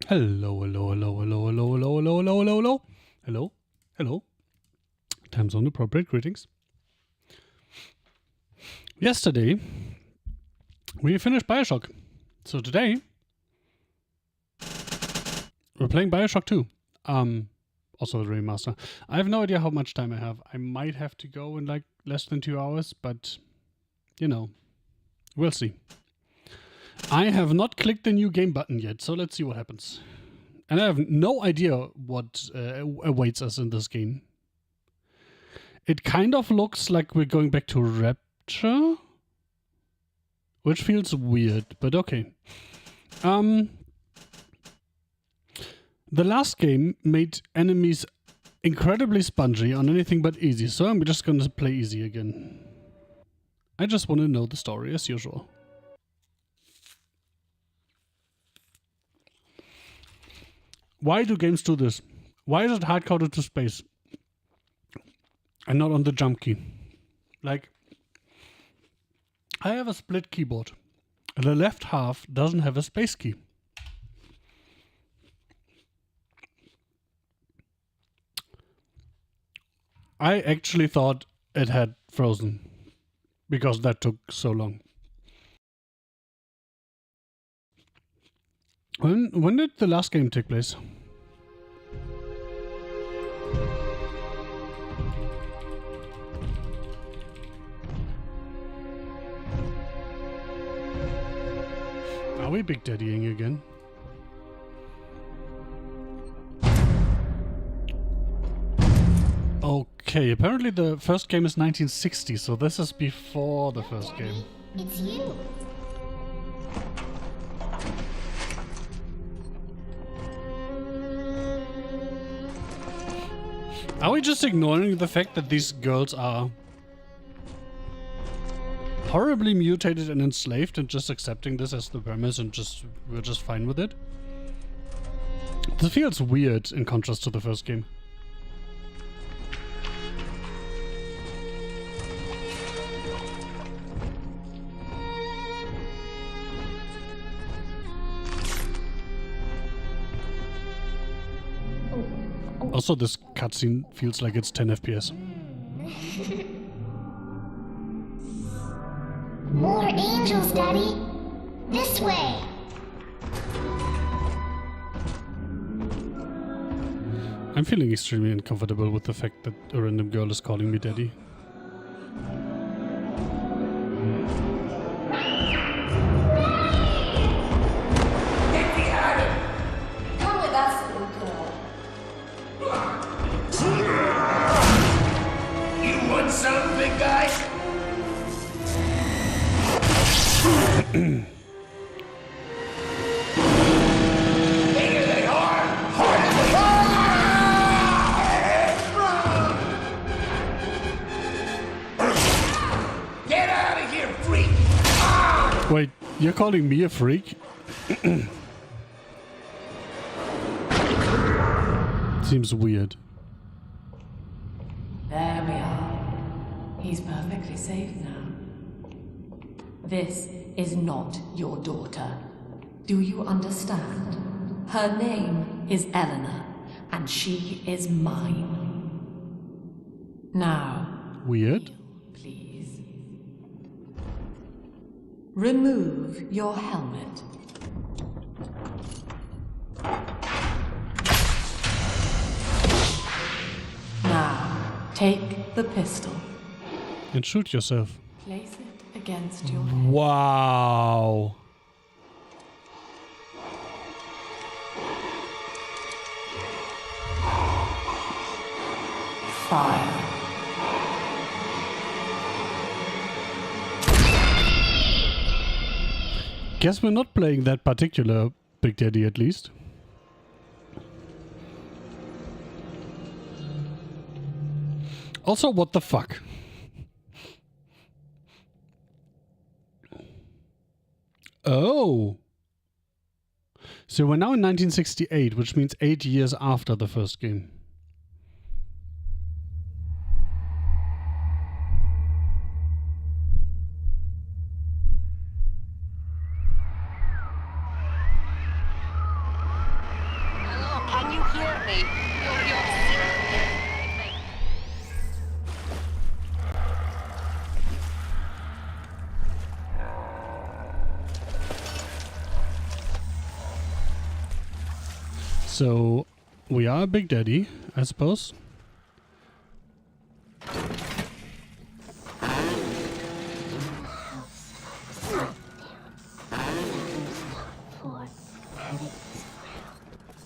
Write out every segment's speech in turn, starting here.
Hello, hello, hello, hello, hello, hello, hello, hello, hello, hello. Hello, hello. Time zone appropriate greetings. Yesterday, we finished Bioshock. So today, we're playing Bioshock 2. Also a remaster. I have no idea how much time I have. I might have to go in like less than 2 hours, but you know, we'll see. I have not clicked the new game button yet, so let's see what happens. And I have no idea what awaits us in this game. It kind of looks like we're going back to Rapture, which feels weird, but okay. The last game made enemies incredibly spongy on anything but easy, so I'm just gonna play easy again. I just want to know the story as usual. Why do games do this? Why is it hard-coded to space and not on the jump key? Like, I have a split keyboard. The left half doesn't have a space key. I actually thought it had frozen because that took so long. When did the last game take place? Are we big daddying again? Okay, apparently the first game is 1960, so this is before the first game. It's you. Are we just ignoring the fact that these girls are horribly mutated and enslaved and just accepting this as the premise and we're just fine with it? This feels weird in contrast to the first game. Also, this cutscene feels like it's 10 FPS. More angels, Daddy. This way. I'm feeling extremely uncomfortable with the fact that a random girl is calling me daddy. Come with us, little girl. You want some, big guy? Bigger they are, harder they are! Get out of here, freak! Wait, you're calling me a freak? Seems weird. There we are. He's perfectly safe now. This is not your daughter. Do you understand? Her name is Eleanor, and she is mine. Now, Weird? please. Remove your helmet. Now, take the pistol. And shoot yourself. Place it against your Wow. fire. Guess we're not playing that particular Big Daddy at least. Also, what the fuck? Oh. So we're now in 1968, which means 8 years after the first game. So, we are Big Daddy, I suppose.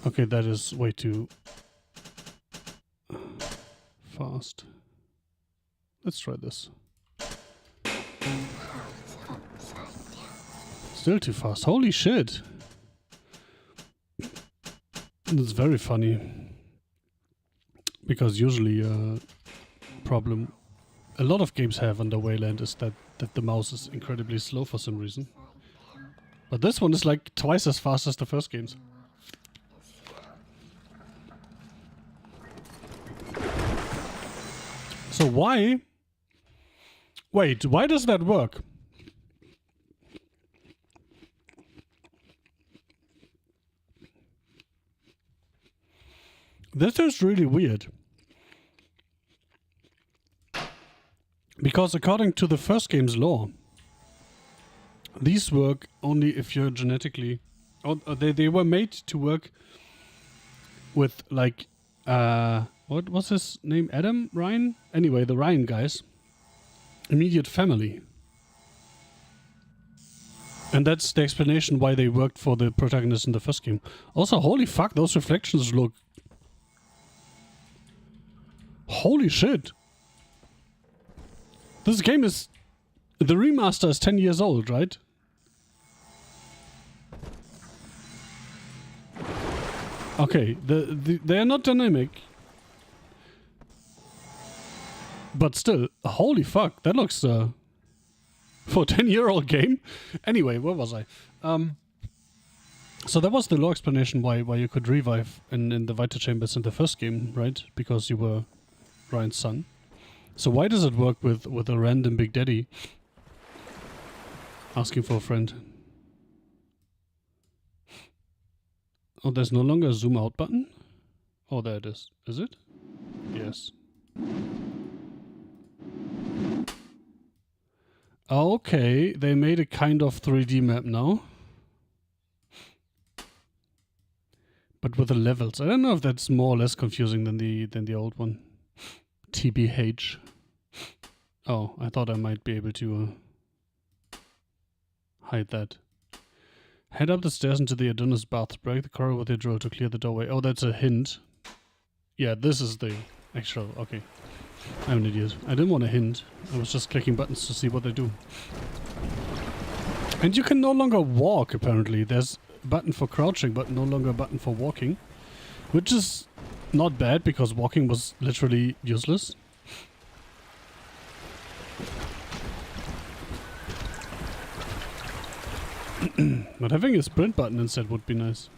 Okay, that is way too fast. Let's try this. Still too fast. Holy shit! It's very funny. Because usually problem a lot of games have on the Wayland is that the mouse is incredibly slow for some reason. But this one is like twice as fast as the first games. So why? Wait, why does that work? This is really weird. Because according to the first game's lore, these work only if you're genetically... Or they were made to work with, like... what was his name? Adam? Ryan? Anyway, the Ryan guys. Immediate family. And that's the explanation why they worked for the protagonist in the first game. Also, holy fuck, those reflections look... Holy shit! This game is... The remaster is 10 years old, right? Okay, they are not dynamic. But still, holy fuck, that looks... for a 10-year-old game? Anyway, where was I? So that was the lore explanation why you could revive in the Vita Chambers in the first game, right? Because you were Ryan's son. So why does it work with a random Big Daddy asking for a friend? Oh, there's no longer a zoom out button? Oh, there it is. Is it? Yes. Okay, they made a kind of 3D map now. But with the levels. I don't know if that's more or less confusing than the old one. TBH. Oh, I thought I might be able to hide that. Head up the stairs into the Adonis bath. Break the corridor with your drill to clear the doorway. Oh, that's a hint. Yeah, this is the actual... Okay. I'm an idiot. I didn't want a hint. I was just clicking buttons to see what they do. And you can no longer walk, apparently. There's a button for crouching, but no longer a button for walking. Which is not bad, because walking was literally useless. But having a sprint button instead would be nice.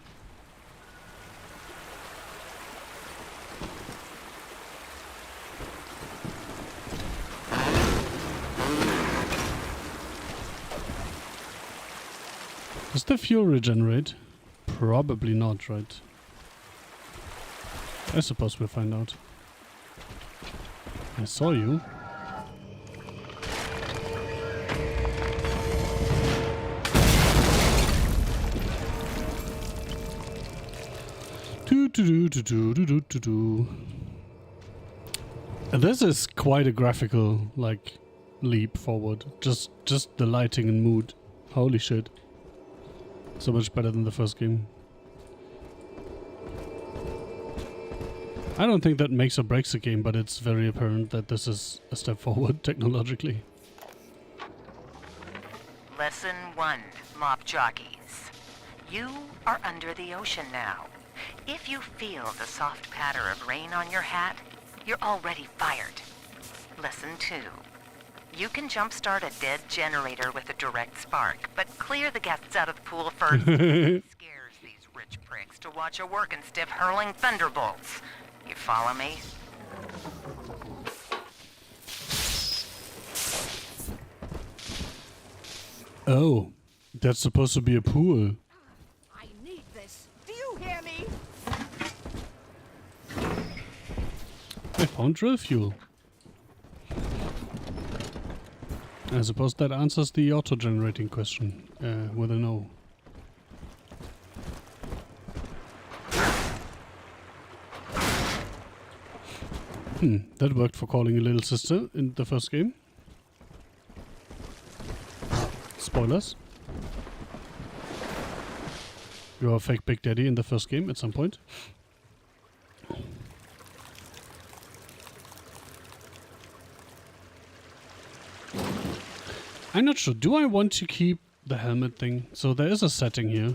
Does the fuel regenerate? Probably not, right? I suppose we'll find out. I saw you. And this is quite a graphical, like, leap forward. Just the lighting and mood. Holy shit. So much better than the first game. I don't think that makes or breaks the game, but it's very apparent that this is a step forward technologically. Lesson 1, mop jockeys. You are under the ocean now. If you feel the soft patter of rain on your hat, you're already fired. Lesson 2. You can jumpstart a dead generator with a direct spark, but clear the guests out of the pool first. It scares these rich pricks to watch a working stiff hurling thunderbolts. You follow me? Oh, that's supposed to be a pool. I need this. Do you hear me? I found drill fuel. I suppose that answers the auto-generating question with a no. That worked for calling a little sister in the first game. Spoilers. You're a fake Big Daddy in the first game at some point. I'm not sure. Do I want to keep the helmet thing? So there is a setting here.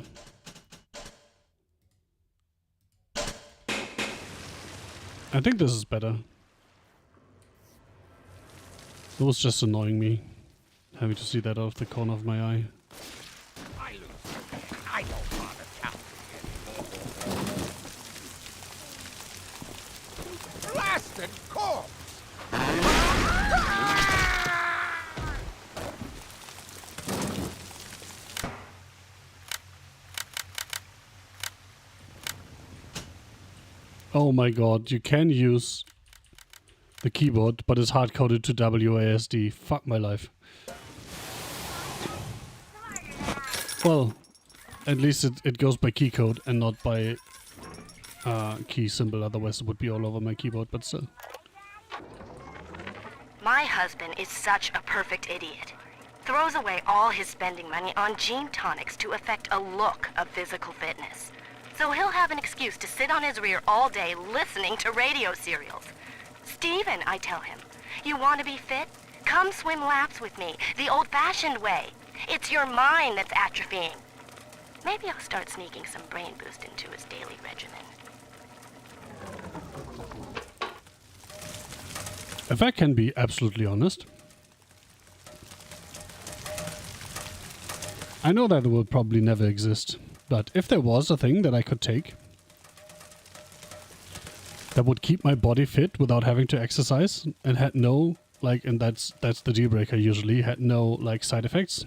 I think this is better. It was just annoying me, having to see that out of the corner of my eye. I lose. I don't want to count anymore. Blasted corpse! Oh my god, you can use the keyboard, but it's hard-coded to WASD. Fuck my life. Well, at least it goes by key code and not by key symbol, otherwise it would be all over my keyboard, but still. My husband is such a perfect idiot. Throws away all his spending money on gene tonics to affect a look of physical fitness. So he'll have an excuse to sit on his rear all day listening to radio serials. Steven, I tell him, you want to be fit? Come swim laps with me, the old-fashioned way. It's your mind that's atrophying. Maybe I'll start sneaking some brain boost into his daily regimen. If I can be absolutely honest, I know that it will probably never exist, but if there was a thing that I could take that would keep my body fit without having to exercise and had no, like, and that's the deal breaker usually, had no, like, side effects,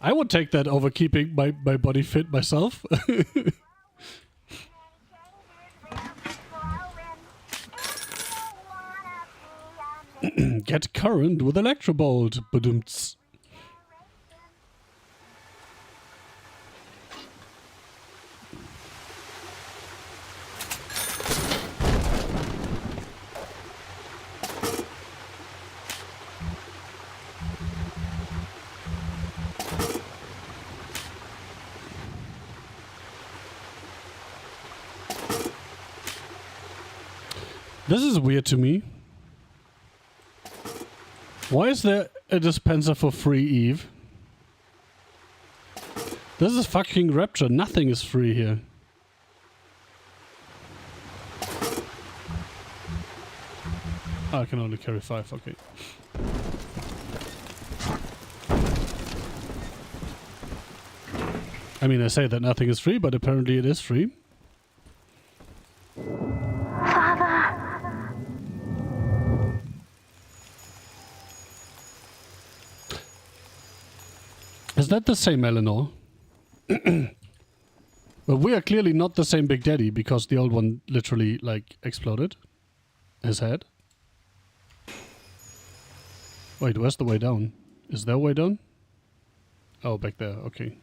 I would take that over keeping my body fit myself. Get current with Electrobolt. Badumts. This is weird to me. Why is there a dispenser for free, Eve? This is fucking Rapture. Nothing is free here. Oh, I can only carry 5, okay. I mean, I say that nothing is free, but apparently it is free. Is that the same Eleanor? But we are clearly not the same Big Daddy, because the old one literally, like, exploded his head. Wait, where's the way down? Is there a way down? Oh, back there, okay.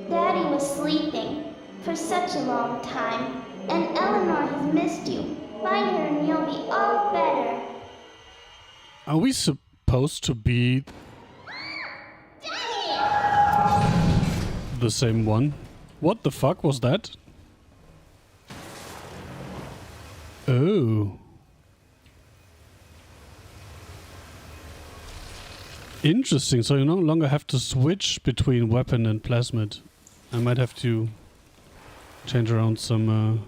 Daddy was sleeping for such a long time, and Eleanor has missed you. Find her and you'll be all better. Are we supposed to be the same one? What the fuck was that? Oh. Interesting, so you no longer have to switch between weapon and plasmid. I might have to change around some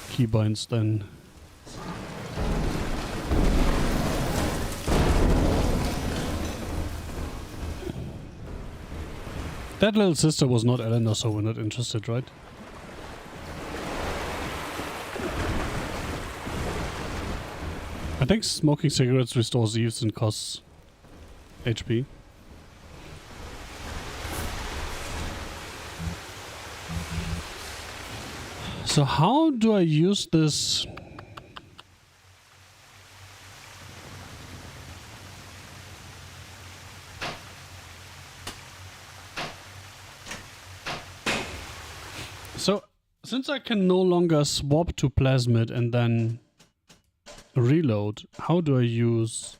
keybinds then. That little sister was not Eleanor, so we're not interested, right? I think smoking cigarettes restores eves and costs HP. So how do I use this? So since I can no longer swap to plasmid and then reload, how do I use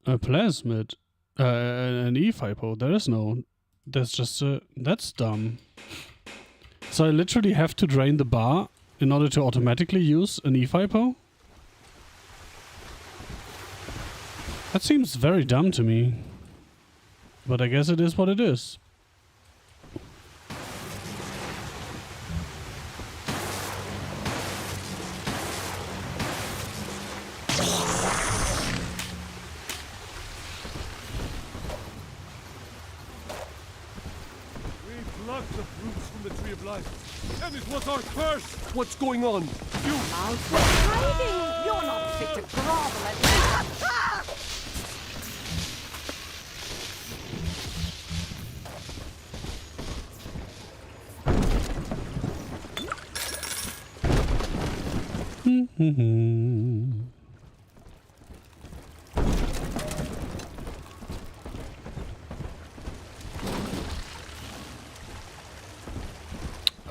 a plasmid? An E-FIPO? There is no. There's just a. That's dumb. So I literally have to drain the bar in order to automatically use an E-FIPO? That seems very dumb to me. But I guess it is what it is. And it was our curse! What's going on? You... Hiding! You're not fit to grovel at me.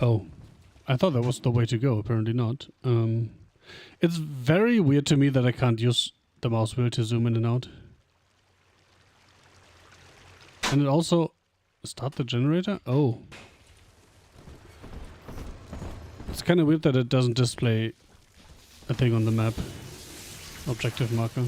Oh, I thought that was the way to go. Apparently not. It's very weird to me that I can't use the mouse wheel to zoom in and out. And it also... Start the generator? Oh. It's kind of weird that it doesn't display a thing on the map. Objective marker.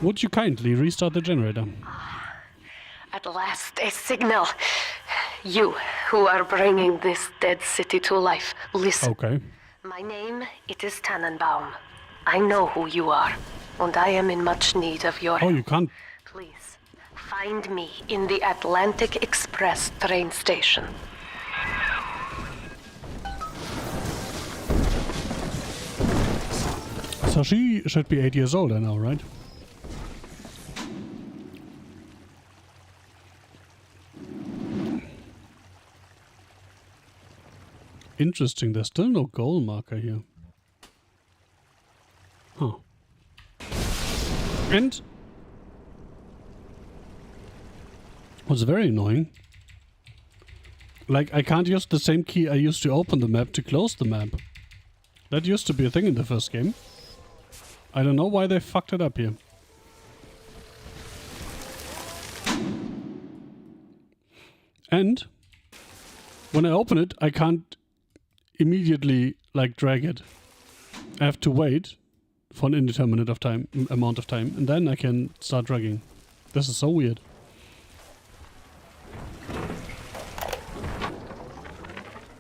Would you kindly restart the generator? At last, a signal. You, who are bringing this dead city to life, listen. Okay. My name, it is Tannenbaum. I know who you are, and I am in much need of your Oh, you can't. Please, find me in the Atlantic Express train station. So she should be 8 years older now, right? Interesting, there's still no goal marker here. Huh. And what's very annoying, like I can't use the same key I used to open the map to close the map. That used to be a thing in the first game. I don't know why they fucked it up here. And when I open it, I can't immediately like drag it. I have to wait for an indeterminate amount of time, and then I can start dragging. This is so weird.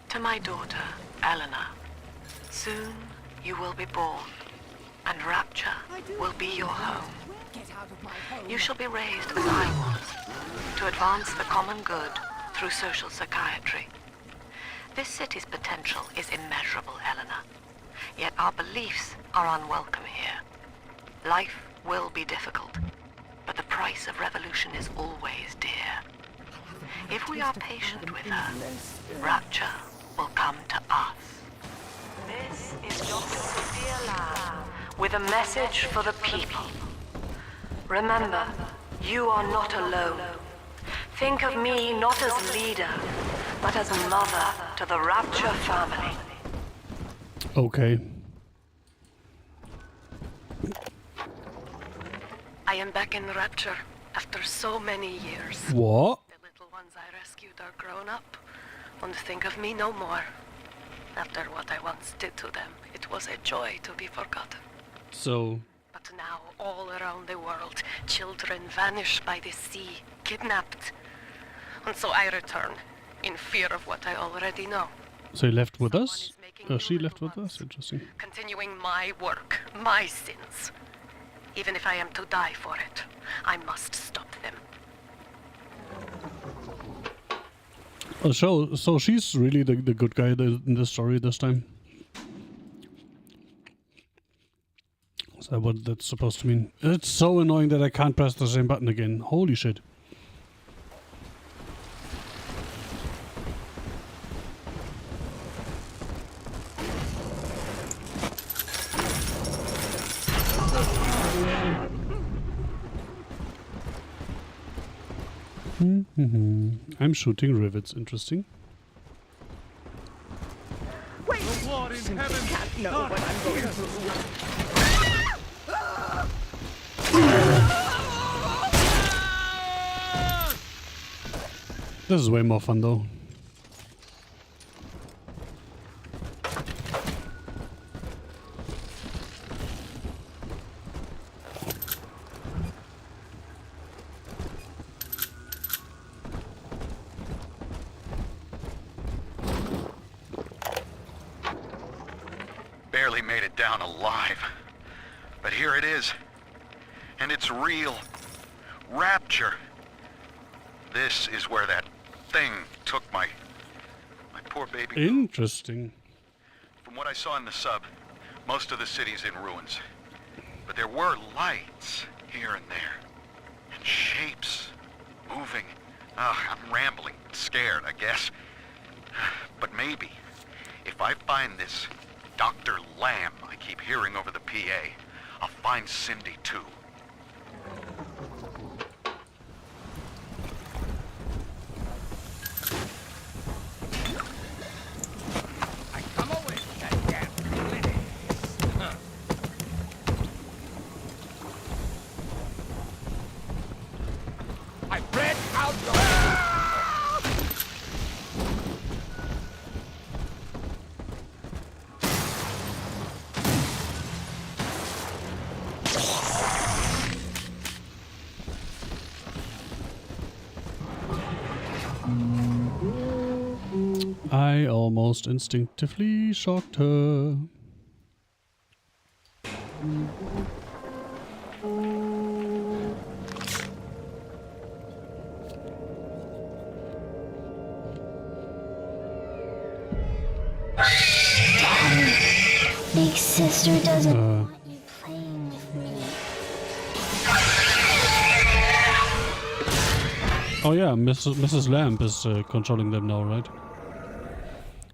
To my daughter, Eleanor, soon you will be born, and Rapture will be your home. Get out of my home. You shall be raised as I was, to advance the common good through social psychiatry. This city's potential is immeasurable, Eleanor. Yet our beliefs are unwelcome here. Life will be difficult, but the price of revolution is always dear. If we are patient with her, Rapture will come to us. This is Dr. Sophia Lamb with a message for the people. Remember, you are not alone. Think of me not as leader, but as mother to the Rapture family. Okay. I am back in Rapture after so many years. What? The little ones I rescued are grown up, and think of me no more. After what I once did to them, it was a joy to be forgotten. So... But now, all around the world, children vanish by the sea, kidnapped. And so I return, in fear of what I already know. So he left with Someone us? is making Oh, she new left little with ones, us? Interesting. continuing my work, my sins. Even if I am to die for it, I must stop them. So she's really the good guy in the story this time. Is that what that's supposed to mean? It's so annoying that I can't press the same button again. Holy shit. I'm shooting rivets. Interesting. Wait! The Lord in heaven can't know what I'm going through. This is way more fun though. Barely made it down alive. But here it is. And it's real. Rapture. This is where that thing took my poor baby. Interesting. From what I saw in the sub, most of the city's in ruins. But there were lights here and there. And shapes moving. I'm rambling, scared, I guess. But maybe, if I find this Dr. Lamb I keep hearing over the PA, I'll find Cindy too. Come away, goddamn ladies. I read out your... I almost instinctively shocked her. Big sister doesn't want you playing with me. Oh yeah, Mrs. Lamb is controlling them now, right?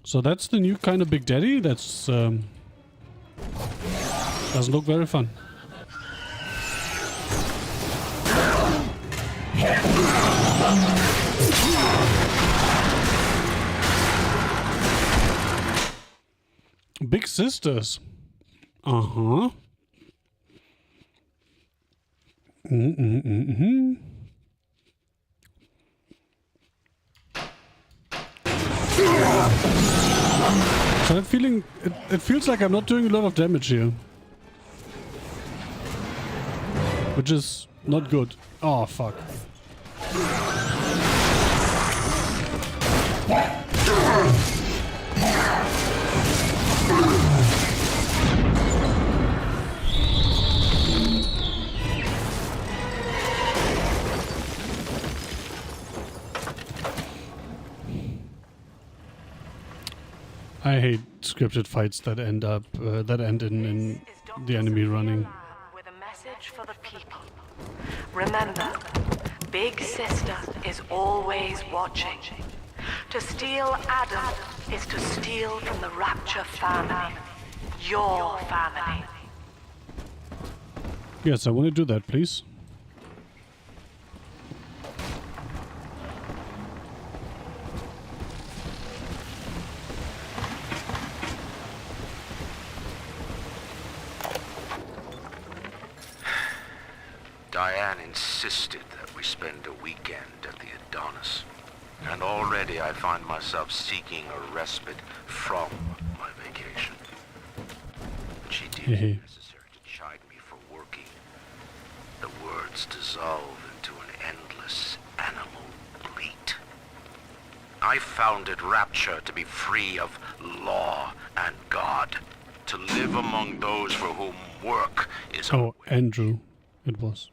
So that's the new kind of Big Daddy? That's doesn't look very fun. Big sisters. Uh-huh. So I'm feeling... It feels like I'm not doing a lot of damage here. Which is not good. Oh, fuck. I hate scripted fights that end in the enemy running. With a message for the people. Remember, Big Sister is always watching. To steal Adam is to steal from the Rapture family. Your family. Yes, I want to do that, please. Diane insisted that we spend a weekend at the Adonis. And already I find myself seeking a respite from my vacation. She deemed it necessary to chide me for working. The words dissolve into an endless animal bleat. I founded Rapture to be free of law and God. To live among those for whom work is Oh, Andrew. It was.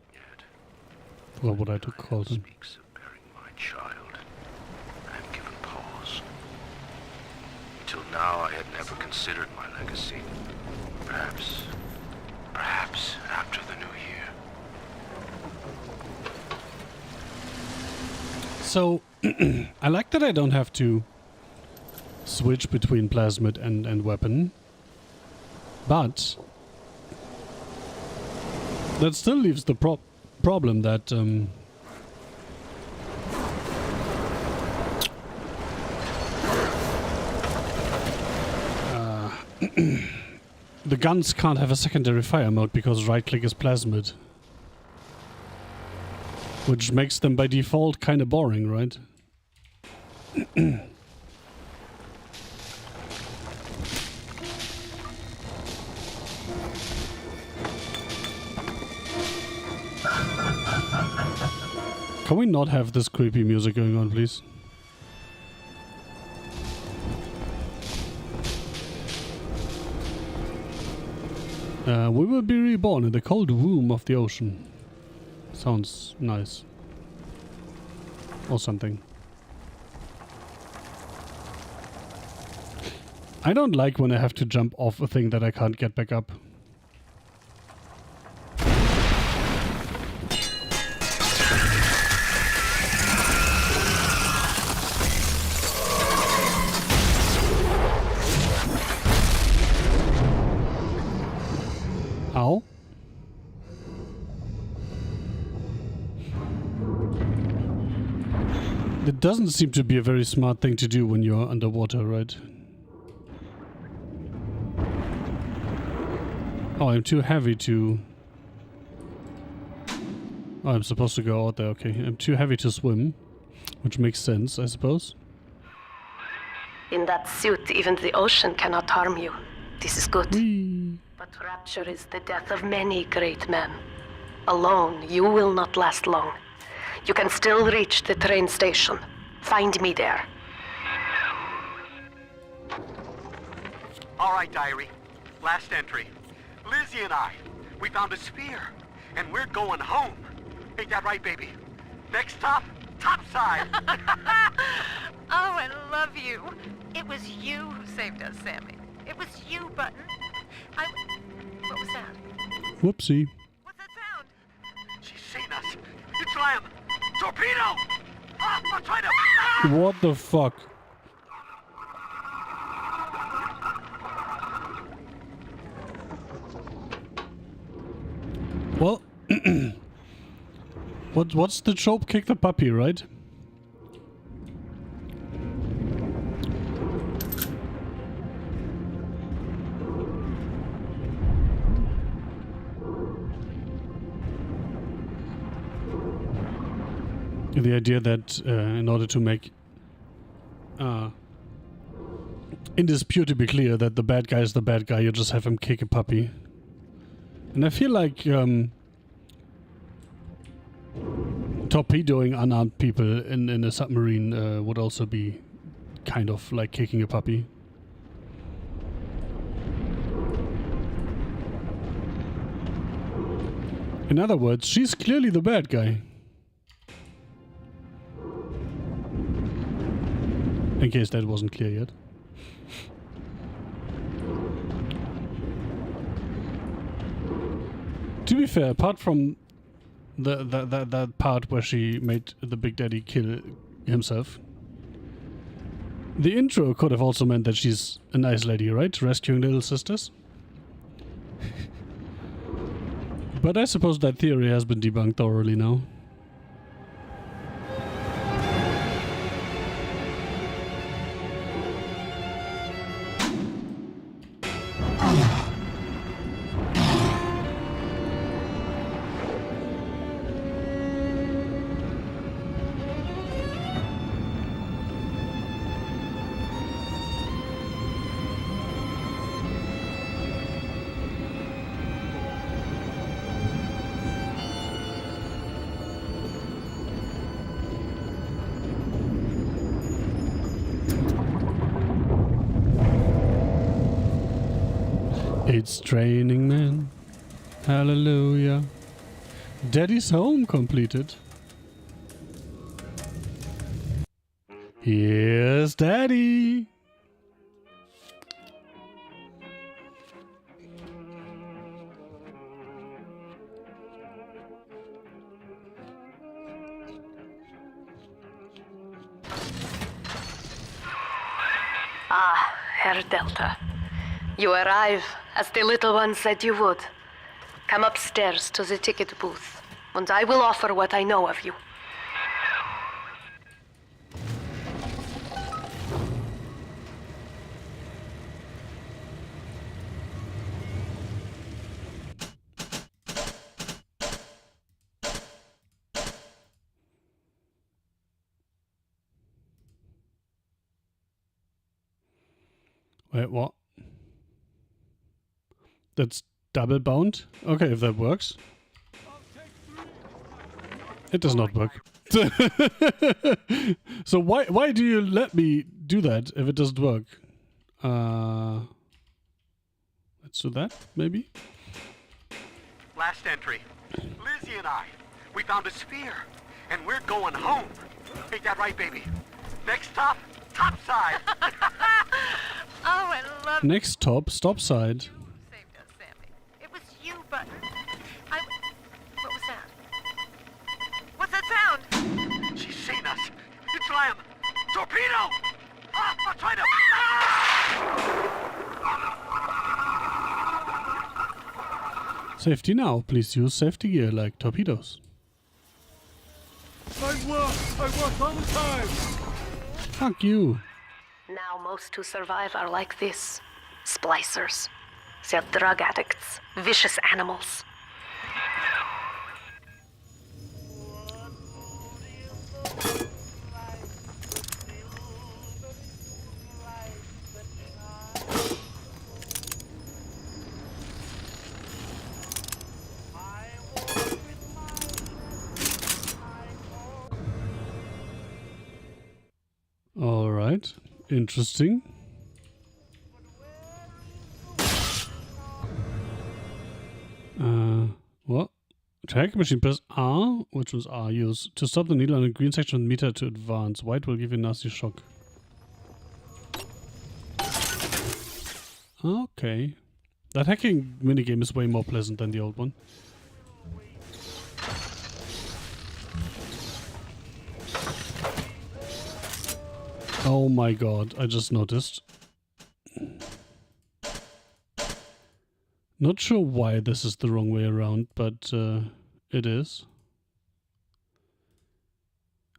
Or what I called him. Speaks of burying my child. I have given pause. Until now, I had never considered my legacy. Perhaps after the new year. So, I like that I don't have to switch between plasmid and weapon. But that still leaves the problem that the guns can't have a secondary fire mode because right-click is plasmid. Which makes them by default kind of boring, right? Can we not have this creepy music going on, please? We will be reborn in the cold womb of the ocean. Sounds nice. Or something. I don't like when I have to jump off a thing that I can't get back up. Ow. It doesn't seem to be a very smart thing to do when you're underwater, right? Oh, I'm too heavy to... Oh, I'm supposed to go out there, okay. I'm too heavy to swim, which makes sense, I suppose. In that suit, even the ocean cannot harm you. This is good. Whee. But Rapture is the death of many great men. Alone, you will not last long. You can still reach the train station. Find me there. All right, diary. Last entry. Lizzie and I, we found a sphere, and we're going home. Ain't that right, baby? Next stop, topside. Oh, I love you. It was you who saved us, Sammy. It was you, Button. What was that? Whoopsie. What's that sound? She's seen us. It's Lamb. Torpedo! Ah, I'm trying to... What the fuck? Well, what's the trope? Kick the puppy, right? The idea that in order to make indisputably clear that the bad guy is the bad guy, you just have him kick a puppy. And I feel like torpedoing unarmed people in a submarine would also be kind of like kicking a puppy. In other words, she's clearly the bad guy. In case that wasn't clear yet. To be fair, apart from that part where she made the Big Daddy kill himself, the intro could have also meant that she's a nice lady, right? Rescuing little sisters. But I suppose that theory has been debunked thoroughly now. It's training, man. Hallelujah. Daddy's home completed. Here's Daddy. Ah, Herr Delta. You arrive as the little one said you would. Come upstairs to the ticket booth, and I will offer what I know of you. Wait, what? That's double bound? Okay, if that works. It does not work. So why do you let me do that if it doesn't work? Let's do that, maybe? Last entry. Lizzie and I, we found a sphere, and we're going home. Ain't that right, baby? Next stop, topside. Oh, I love Next stop, stop side. you saved us, Sammy. It was you, but what was that? What's that sound? She's seen us. It's Lamb. Torpedo! Ah, I'm trying to... Safety now. Please use safety gear like torpedoes. I work all the time. Fuck you. Now most who survive are like this. Splicers. They're drug addicts. Vicious animals. All right. Interesting. What? Attack machine, press R, which was R use to stop the needle on the green section of the meter to advance. White will give you a nasty shock. Okay. That hacking minigame is way more pleasant than the old one. Oh my god, I just noticed. Not sure why this is the wrong way around, but it is.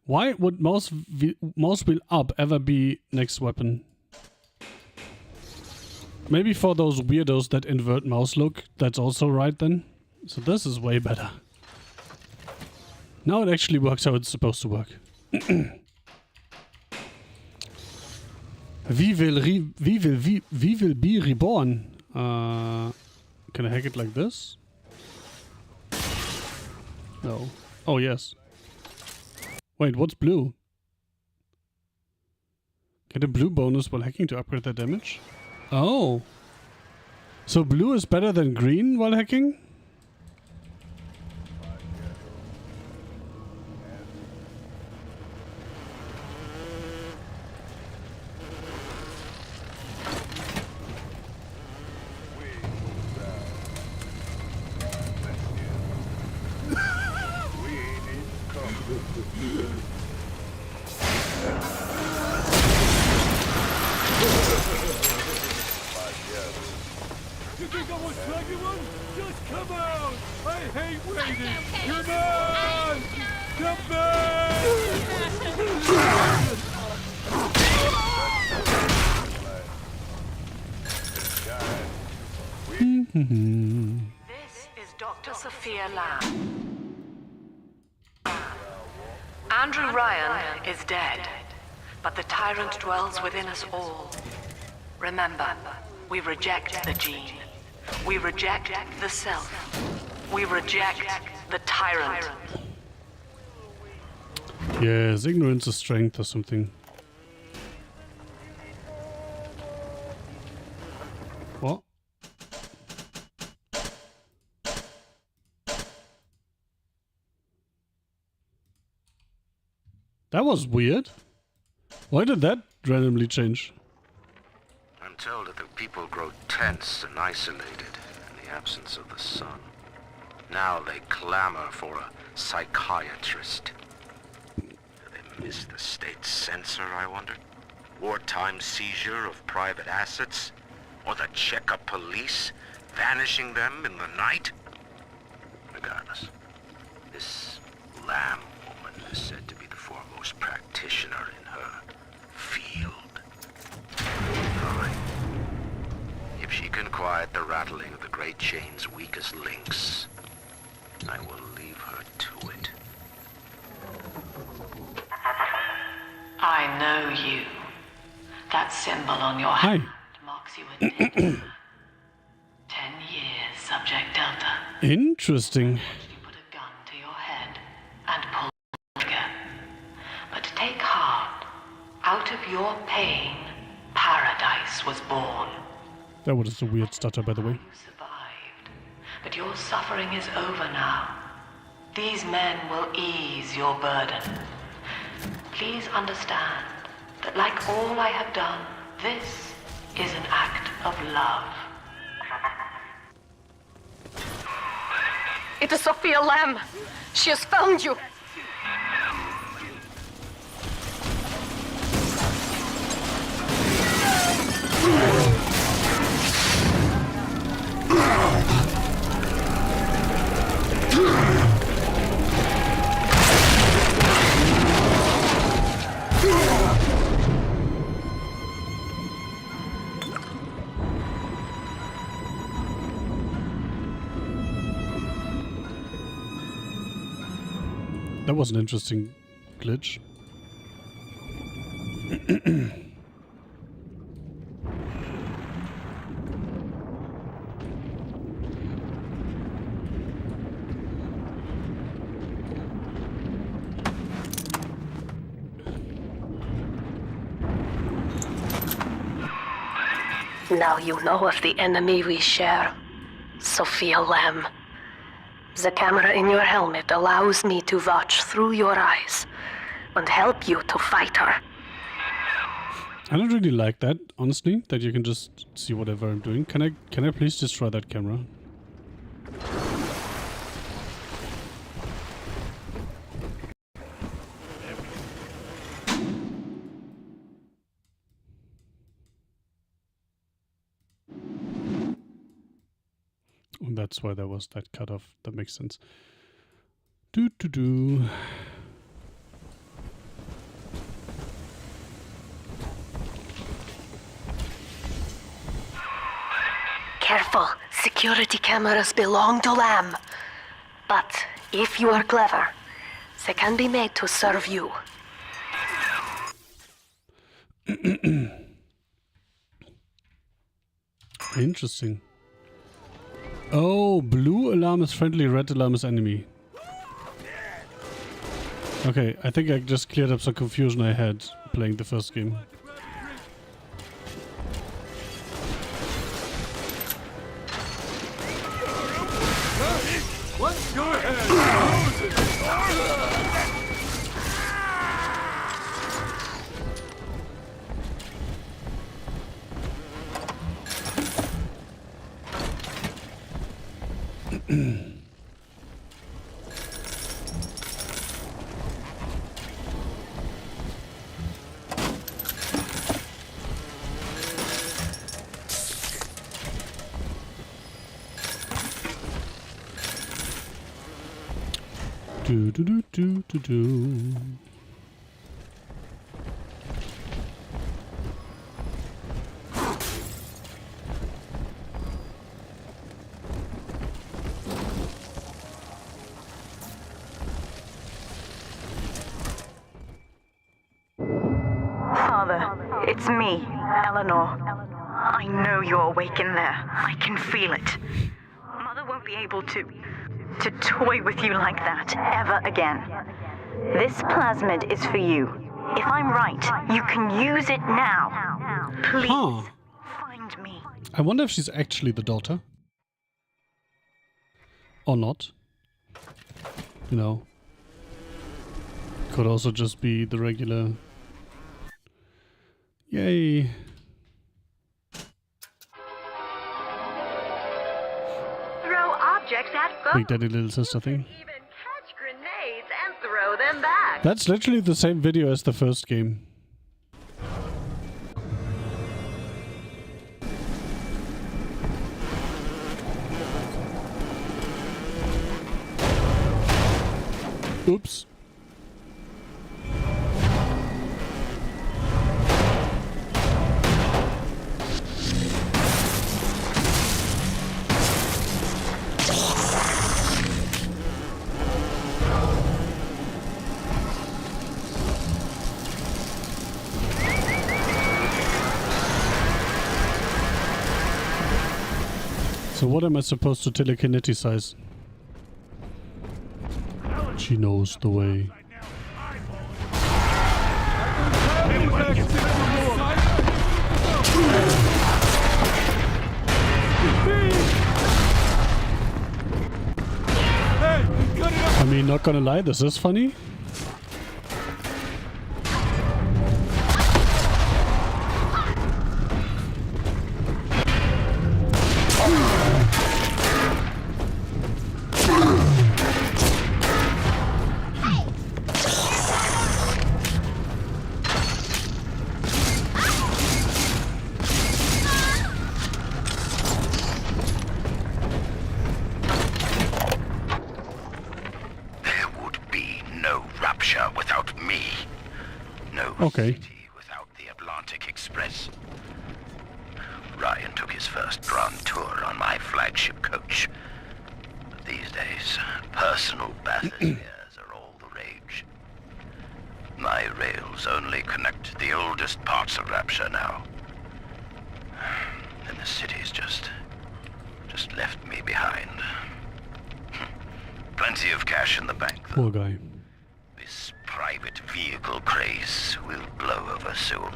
Why would mouse wheel up ever be next weapon? Maybe for those weirdos that invert mouse look, that's also right then. So this is way better. Now it actually works how it's supposed to work. We will be reborn. Can I hack it like this? No. Oh, yes. Wait, what's blue? Get a blue bonus while hacking to upgrade their damage? Oh. So blue is better than green while hacking? You think I was dragging one? Just come out! I hate waiting! Come on! Come This is Dr. Sophia Lamb. Andrew Ryan is dead, but the tyrant dwells within us all. Remember, we reject the gene. We reject the self. We reject the tyrant. Yes, ignorance is strength or something. What? That was weird. Why did that randomly change? I'm told that the people grow tense and isolated in the absence of the sun. Now they clamor for a psychiatrist. Do they miss the state censor, I wonder? Wartime seizure of private assets? Or the checkup police vanishing them in the night? Regardless, this Lamb woman is said to be the foremost practitioner in her field. Fine. If she can quiet the rattling of the Great Chain's weakest links, I will leave her to it. I know you. That symbol on your hand marks you a dead man. 10 years, Subject Delta. Interesting. You put a gun to your head and pull the trigger. But take heart. Out of your pain, paradise was born. That was a weird stutter, by the way. You survived. But your suffering is over now. These men will ease your burden. Please understand that like all I have done, this is an act of love. It is Sophia Lamb. She has found you. That was an interesting glitch. Now you know of the enemy we share, Sophia Lamb. The camera in your helmet allows me to watch through your eyes and help you to fight her. I don't really like that, honestly, that you can just see whatever I'm doing. Can I please destroy that camera? And that's why there was that cutoff. That makes sense. Do. Careful, security cameras belong to Lamb. But if you are clever, they can be made to serve you. Interesting. Oh, blue alarm is friendly, red alarm is enemy. Okay, I think I just cleared up some confusion I had playing the first game. What? Go ahead! Do. Father, it's me, Eleanor. I know you're awake in there. I can feel it. Mother won't be able to toy with you like that ever again. This plasmid is for you. If I'm right, you can use it now. Please, find me. I wonder if she's actually the daughter. Or not. You know. Could also just be the regular Yay. Throw objects at foes. Big Daddy Little Sister thing. Even catch grenades and throw them back. That's literally the same video as the first game. Oops. So what am I supposed to telekineticize? She knows the way. I mean, not gonna lie, this is funny. Okay. Without the Atlantic Express. Ryan took his first grand tour on my flagship coach. But these days, personal bathyspheres are all the rage. My rails only connect the oldest parts of Rapture now. And the city's just left me behind. Plenty of cash in the bank, though. Poor guy. This private vehicle craze will blow over soon.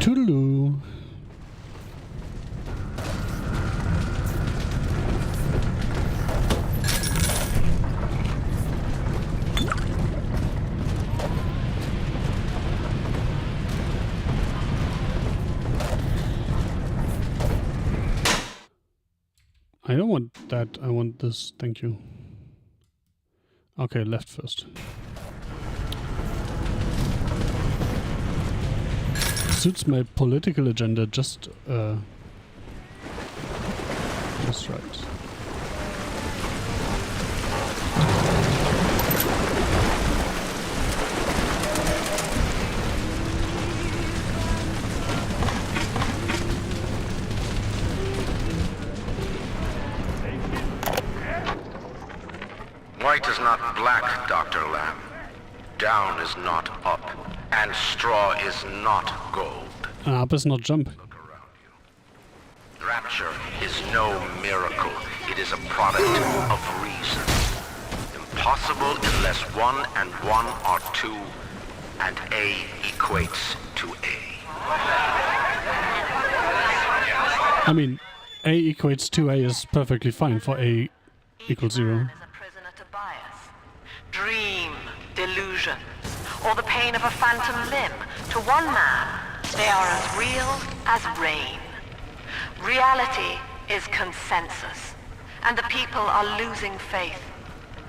Toodaloo. I don't want that. I want this. Thank you. Okay, left first. Suits my political agenda just right. White is not black, Dr. Lamb. Down is not up, and straw is not gold. Up is not jump. Look around you. Rapture is no miracle. It is a product of reason. Impossible unless 1 and 1 are 2, and A equates to A. I mean, A equates to A is perfectly fine for A equals 0. Dream, delusion, or the pain of a phantom limb. To one man, they are as real as rain. Reality is consensus, and the people are losing faith.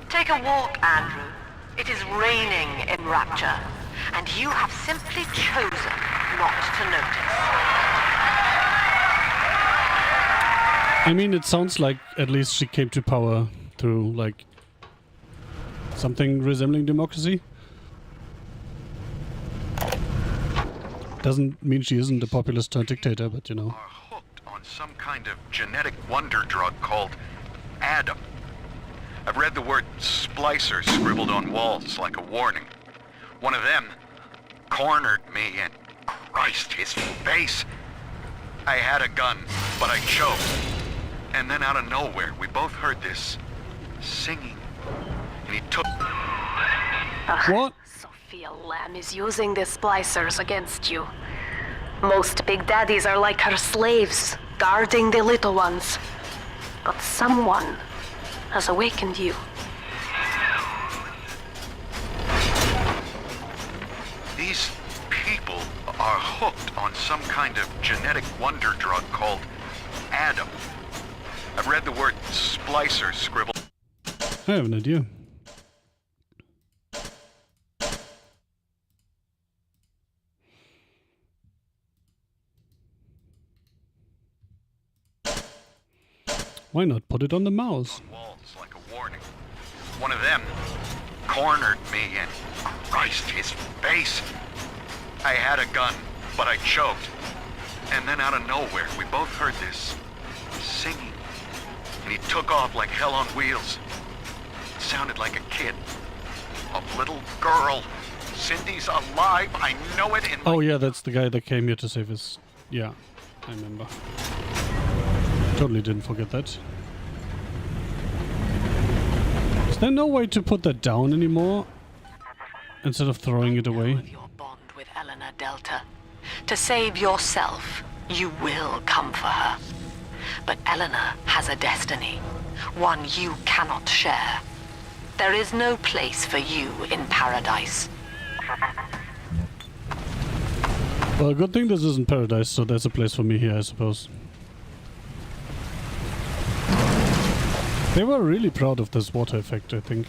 Take a walk, Andrew. It is raining in Rapture, and you have simply chosen not to notice. I mean, it sounds like at least she came to power through, like, something resembling democracy. Doesn't mean she isn't a populist turned dictator, but you know. Are hooked on some kind of genetic wonder drug called Adam. I've read the word splicer scribbled on walls like a warning. One of them cornered me and Christ, his face. I had a gun, but I chose. And then out of nowhere, we both heard this singing. And he took... What? Sophia Lamb is using the splicers against you. Most big daddies are like her slaves, guarding the little ones. But someone has awakened you. These people are hooked on some kind of genetic wonder drug called Adam. I've read the word splicer scribbled. I have an idea. Why not put it on the mouse? Walls like a warning. One of them cornered me and Christ, his face. I had a gun, but I choked. And then out of nowhere, we both heard this singing. And he took off like hell on wheels. It sounded like a kid. A little girl. Cindy's alive. I know it in my... Oh yeah, that's the guy that came here to save his... Yeah, I remember. Totally didn't forget that. Is there no way to put that down anymore? Instead of throwing it away? Of your bond with Eleanor Delta. To save yourself, you will come for her. But Eleanor has a destiny, one you cannot share. There is no place for you in paradise. Well, good thing this isn't paradise, so there's a place for me here, I suppose. They were really proud of this water effect, I think.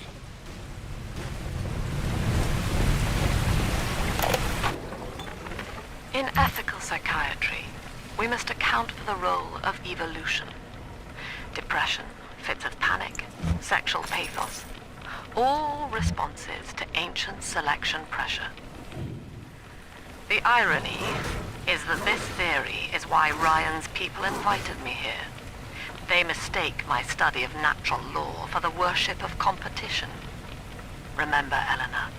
In ethical psychiatry, we must account for the role of evolution. Depression, fits of panic, sexual pathos, all responses to ancient selection pressure. The irony is that this theory is why Ryan's people invited me here. They mistake my study of natural law for the worship of competition. Remember, Eleanor,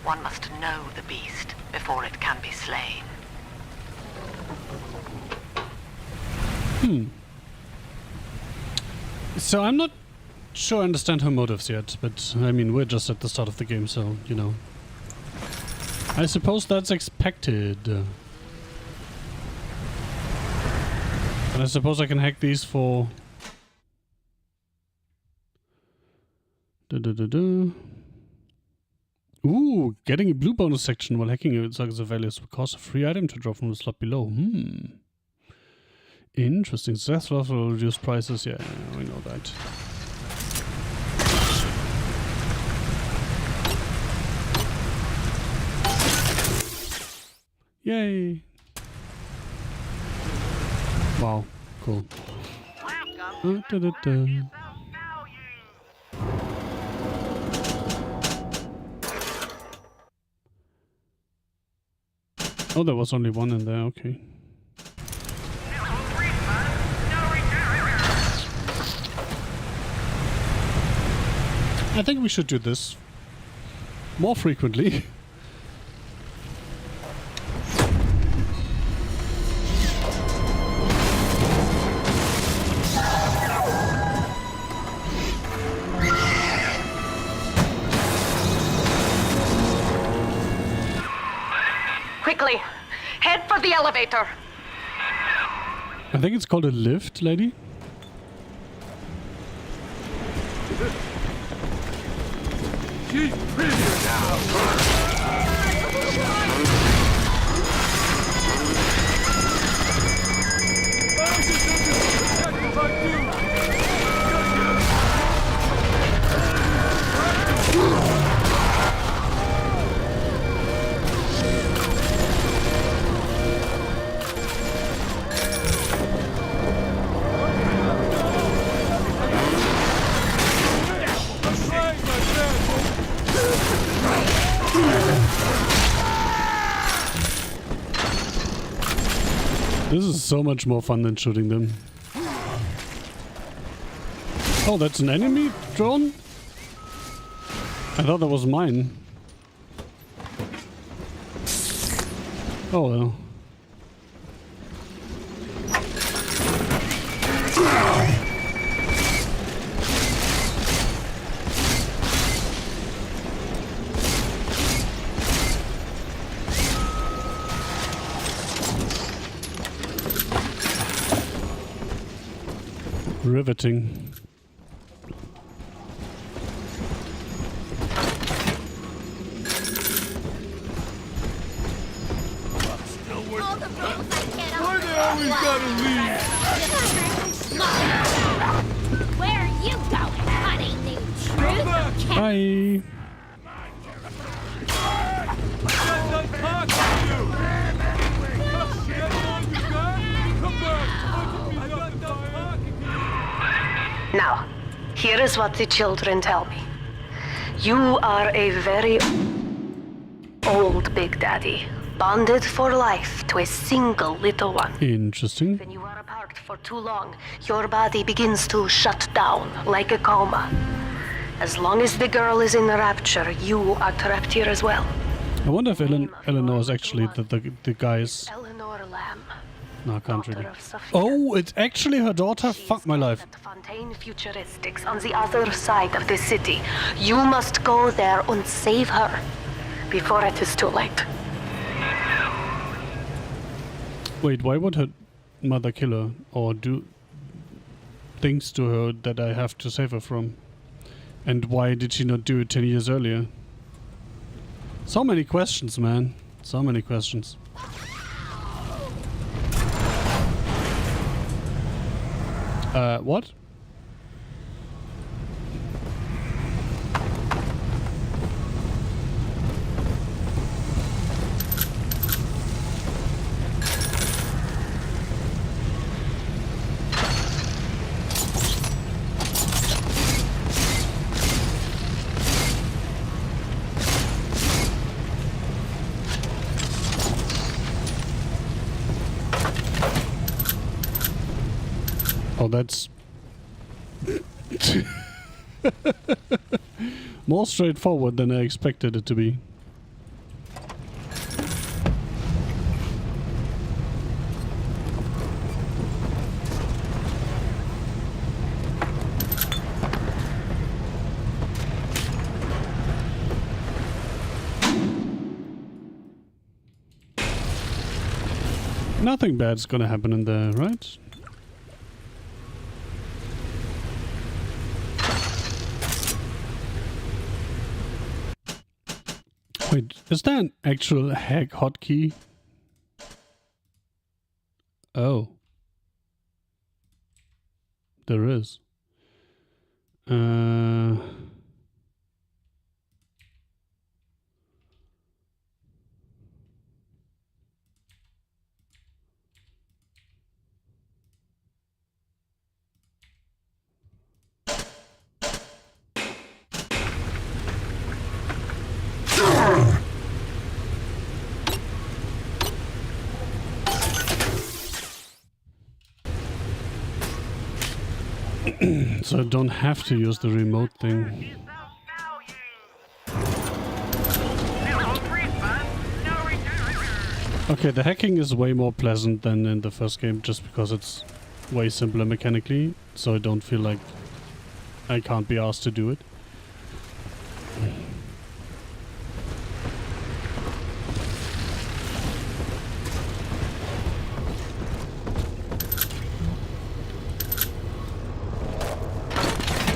one must know the beast before it can be slain. So I'm not sure I understand her motives yet, but I mean, we're just at the start of the game, so, you know. I suppose that's expected. And I suppose I can hack these for... Ooh, getting a blue bonus section while hacking it is a value will cause a free item to drop from the slot below. Interesting. Success will reduce prices. Yeah, we know that. Yay! Wow, cool. Oh, there was only one in there, okay. I think we should do this more frequently. Quickly, head for the elevator. I think it's called a lift, lady. She's prettier now. This is so much more fun than shooting them. Oh, that's an enemy drone? I thought that was mine. Oh well. Riveting. Why they always gotta leave? Where are you going, honey? New truth? Bye. Now, here is what the children tell me. You are a very old Big Daddy, bonded for life to a single little one. Interesting. When you are apart for too long, your body begins to shut down like a coma. As long as the girl is in Rapture, you are trapped here as well. I wonder if Eleanor is actually the guy's... Eleanor Lamb. No, I can't really. Oh, it's actually her daughter? Fuck my life. Fontaine Futuristics on the other side of the city. You must go there and save her before it is too late. Wait, why would her mother kill her or do things to her that I have to save her from? And why did she not do it 10 years earlier? So many questions, man. So many questions. What? Oh, that's more straightforward than I expected it to be. Nothing bad's gonna happen in there, right? Wait, is that an actual hack hotkey? Oh. There is. So I don't have to use the remote thing. Okay, the hacking is way more pleasant than in the first game, just because it's way simpler mechanically, so I don't feel like I can't be asked to do it.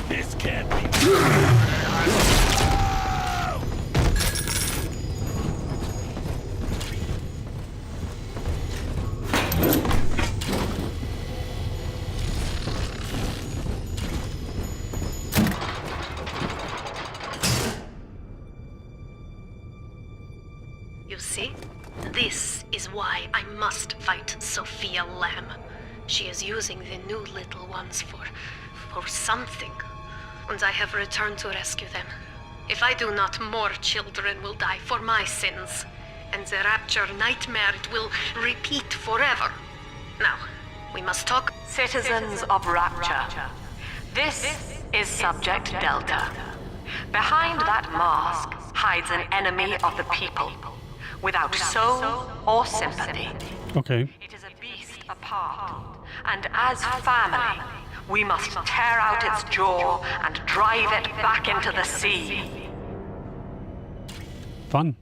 This can't be. You see? This is why I must fight Sophia Lamb. She is using the new little ones for something. And I have returned to rescue them. If I do not, more children will die for my sins. And the Rapture nightmare will repeat forever. Now, we must talk. Citizens of Rapture, this is Subject Delta. Behind that mask hides an enemy of the people, without soul or sympathy. Okay. It is a beast apart, and as family, we must tear out its jaw and drive it back into the sea. Fun.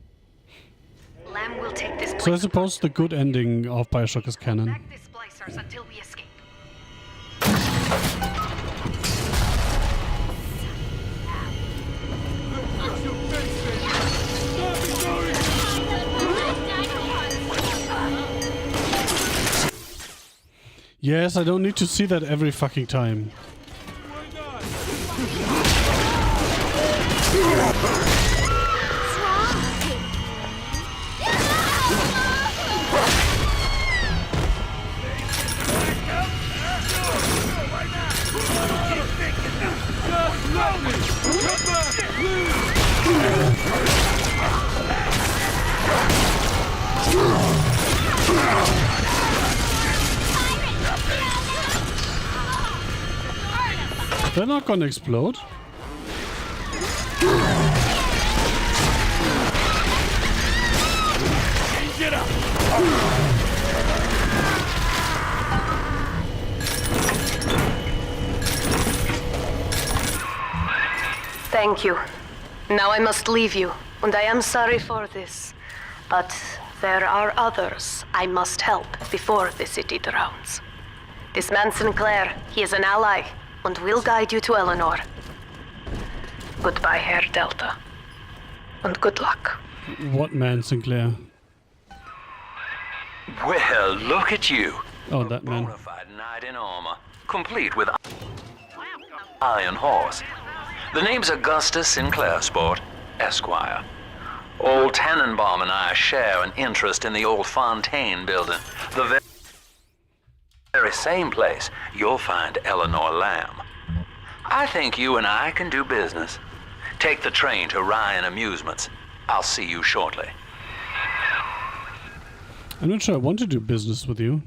Lamb will take this So I suppose the good ending of Bioshock is canon. Back the splicers until we escape. Yes, I don't need to see that every fucking time. They're not gonna explode. Get up! Thank you. Now I must leave you, and I am sorry for this. But there are others I must help before the city drowns. This man Sinclair, he is an ally, and will guide you to Eleanor. Goodbye, Herr Delta. And good luck. What man, Sinclair? Well, look at you. Oh, that man. Bona fide knight in armor, complete with iron horse. The name's Augustus Sinclair, Sport, Esquire. Old Tannenbaum and I share an interest in the old Fontaine building. The very same place you'll find Eleanor Lamb. I think you and I can do business. Take the train to Ryan Amusements. I'll see you shortly. I'm not sure I want to do business with you.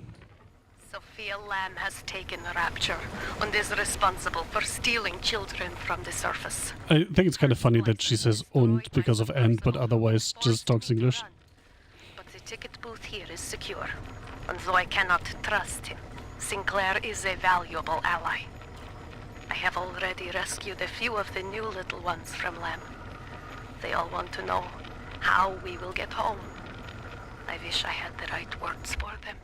Sophia Lamb has taken Rapture and is responsible for stealing children from the surface. I think it's kind of funny that she says "und" because of "and", but otherwise just talks English. But the ticket booth here is secure, and though I cannot trust him, Sinclair is a valuable ally. I have already rescued a few of the new little ones from Lamb. They all want to know how we will get home. I wish I had the right words for them.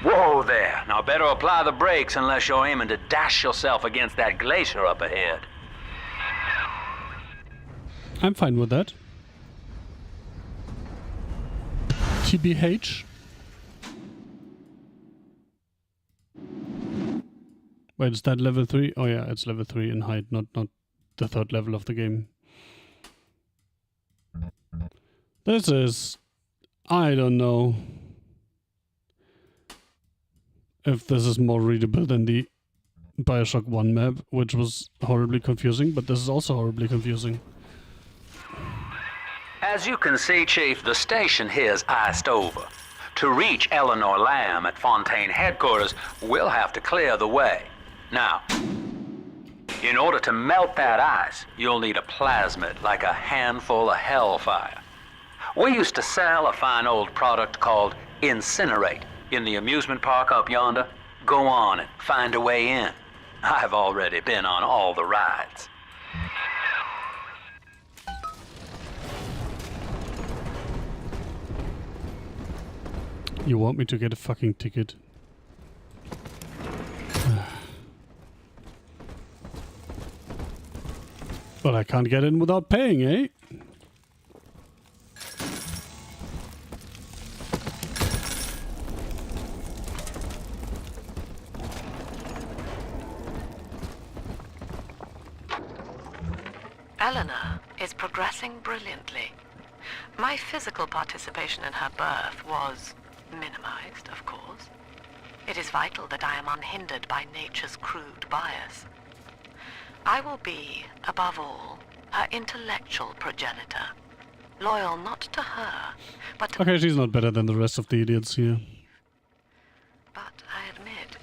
Whoa there. Now better apply the brakes unless you're aiming to dash yourself against that glacier up ahead. I'm fine with that. TBH. Wait, is that level 3? Oh yeah, it's level 3 in height, not the third level of the game. This is... I don't know if this is more readable than the Bioshock 1 map, which was horribly confusing, but this is also horribly confusing. As you can see, Chief, the station here's iced over. To reach Eleanor Lamb at Fontaine headquarters, we'll have to clear the way. Now, in order to melt that ice, you'll need a plasmid, like a handful of hellfire. We used to sell a fine old product called Incinerate in the amusement park up yonder. Go on and find a way in. I've already been on all the rides. You want me to get a fucking ticket? But I can't get in without paying, eh? Eleanor is progressing brilliantly. My physical participation in her birth was minimized, of course. It is vital that I am unhindered by nature's crude bias. I will be, above all, her intellectual progenitor, loyal not to her, but to... Okay, she's not better than the rest of the idiots here. But I admit,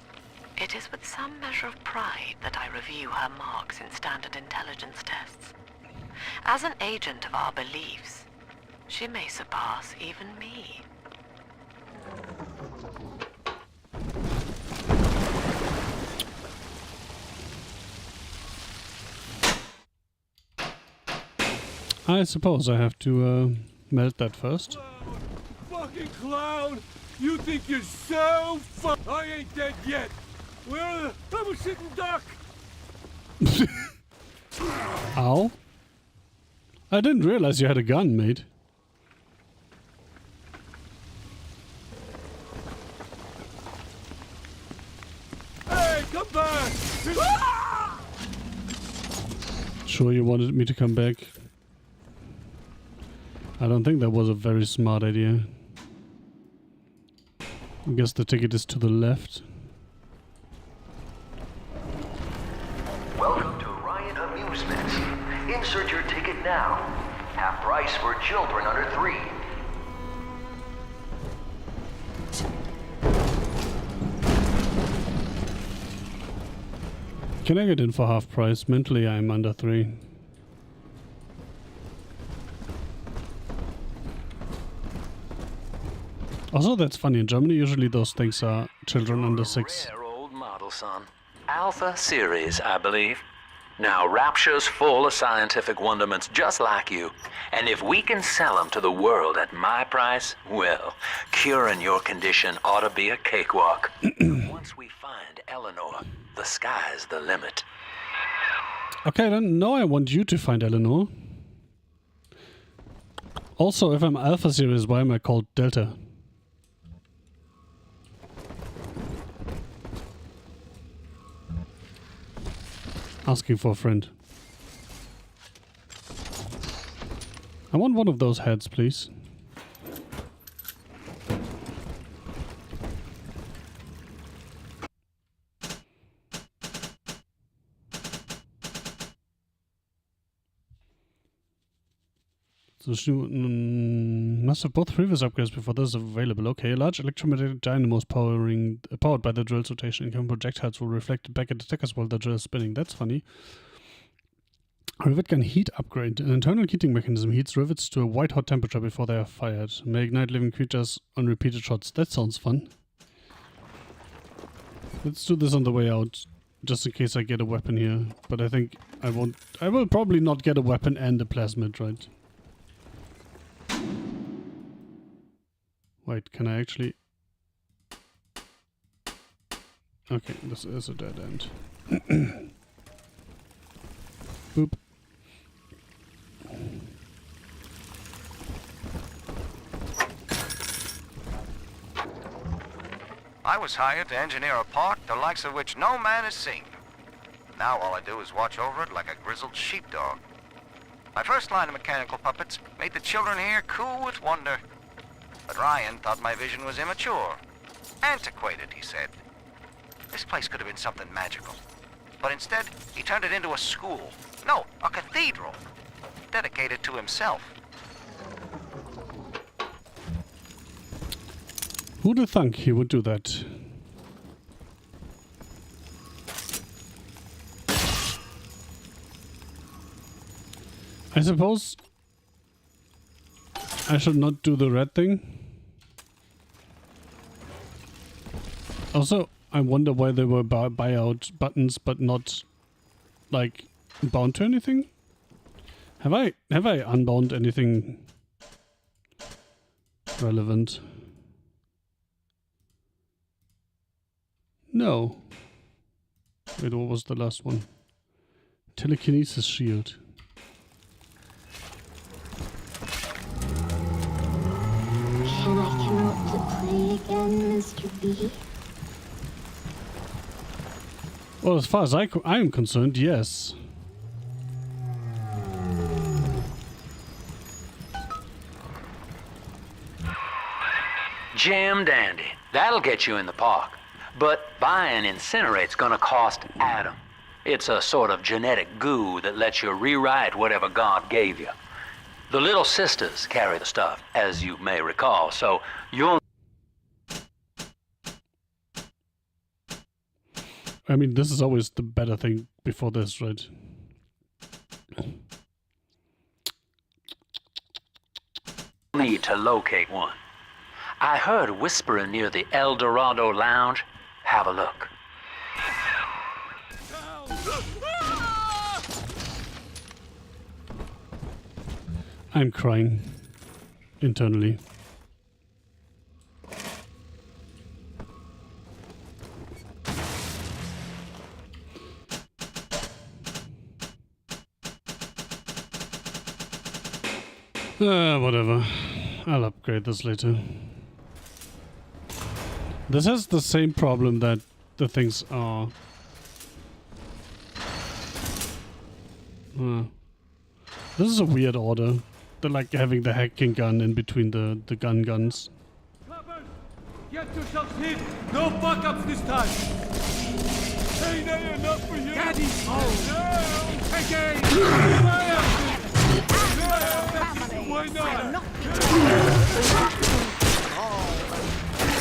it is with some measure of pride that I review her marks in standard intelligence tests. As an agent of our beliefs, she may surpass even me. I suppose I have to melt that first. Fucking clown! You think you're so I ain't dead yet! Well, I'm a sitting duck! Ow. I didn't realize you had a gun, mate. Hey, come back! Sure you wanted me to come back? I don't think that was a very smart idea. I guess the ticket is to the left. Welcome to Ryan Amusements. Insert your ticket now. Half price for children under 3. Can I get in for half price? Mentally I'm under 3. Also, that's funny. In Germany, usually those things are children under 6. Rare old model, son. Alpha series, I believe. Now, Rapture's full of scientific wonderments just like you. And if we can sell them to the world at my price, well, curing your condition ought to be a cakewalk. Once we find Eleanor, the sky's the limit. Okay, then now I want you to find Eleanor. Also, if I'm Alpha series, why am I called Delta? Asking for a friend. I want one of those heads, please. So she must have both previous upgrades before this is available. Okay, a large electromagnetic dynamo is powered by the drill's rotation. Incoming projectiles will reflect back at attackers while the drill is spinning. That's funny. Rivet gun heat upgrade. An internal heating mechanism heats rivets to a white-hot temperature before they are fired. May ignite living creatures on repeated shots. That sounds fun. Let's do this on the way out, just in case I get a weapon here. But I think I won't. I will probably not get a weapon and a plasmid, right? Wait, can I actually... Okay, this is a dead end. Boop. I was hired to engineer a park the likes of which no man has seen. Now all I do is watch over it like a grizzled sheepdog. My first line of mechanical puppets made the children here cool with wonder. But Ryan thought my vision was immature. Antiquated, he said. This place could have been something magical. But instead, he turned it into a school. No, a cathedral. Dedicated to himself. Who'd have thunk he would do that? I suppose I should not do the red thing. Also, I wonder why they were buyout buttons but not like bound to anything. Have I unbound anything relevant? No. Wait, what was the last one? Telekinesis shield. Can I come out to play again, Mr. B? Well, as far as I am concerned, yes. Jam dandy. That'll get you in the park. But buying Incinerate's gonna cost Adam. It's a sort of genetic goo that lets you rewrite whatever God gave you. The little sisters carry the stuff, as you may recall, so you'll... I mean, this is always the better thing before this, right? Need to locate one. I heard whispering near the El Dorado Lounge. Have a look. I'm crying internally. Whatever. I'll upgrade this later. This has the same problem that the things are. This is a weird order. They're like having the hacking gun in between the guns. Coppers, get yourselves hid. No fuck-ups this time. Ain't that enough for you? Daddy's home. No, take aim. Fire! Why not?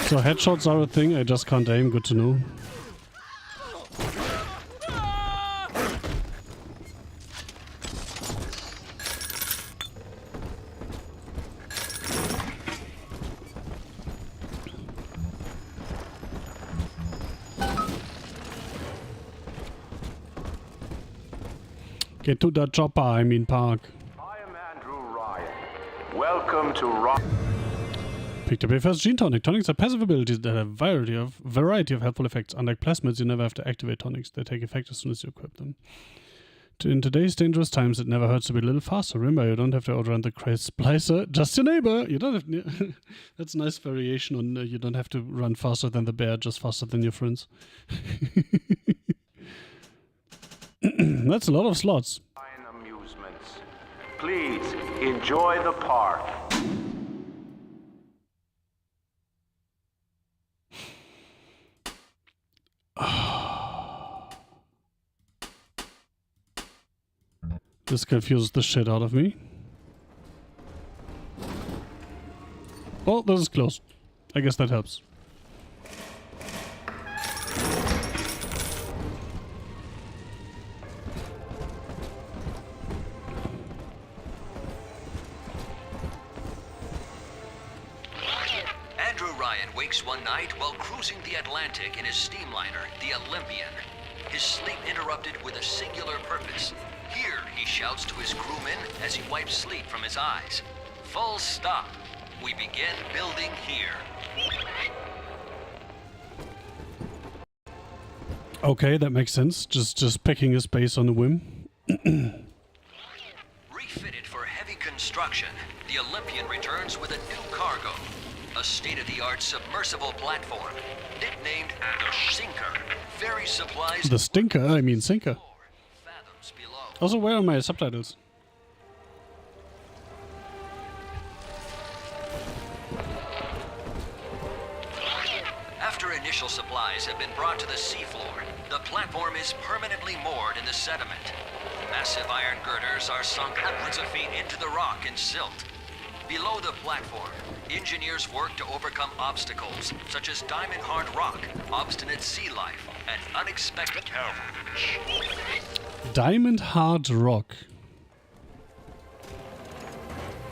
So headshots are a thing. I just can't aim. Good to know. Get to the chopper, I mean park. I am Andrew Ryan. Welcome to Rock. Picked up your first gene tonic. Tonics are passive abilities that have a variety of helpful effects. Unlike plasmids, you never have to activate tonics. They take effect as soon as you equip them. In today's dangerous times, it never hurts to be a little faster. Remember, you don't have to outrun the crazed splicer. Just your neighbor. You don't have. That's a nice variation on you don't have to run faster than the bear, just faster than your friends. That's a lot of slots. Amusements. Please enjoy the park. This confuses the shit out of me. Oh, this is close. I guess that helps. Andrew Ryan wakes one night while cruising the Atlantic in his steamliner, the Olympian. His sleep interrupted with a singular purpose. Here, he shouts to his crewmen as he wipes sleep from his eyes. Full stop. We begin building here. Okay, that makes sense. Just picking a space on a whim. Refitted for heavy construction, the Olympian returns with a new cargo. A state-of-the-art submersible platform, nicknamed the Sinker. Very supplies... The stinker? I mean sinker. Also, where are my subtitles? After initial supplies have been brought to the seafloor, the platform is permanently moored in the sediment. Massive iron girders are sunk hundreds of feet into the rock and silt. Below the platform, engineers work to overcome obstacles such as diamond-hard rock, obstinate sea life, and unexpected peril. Diamond-hard rock.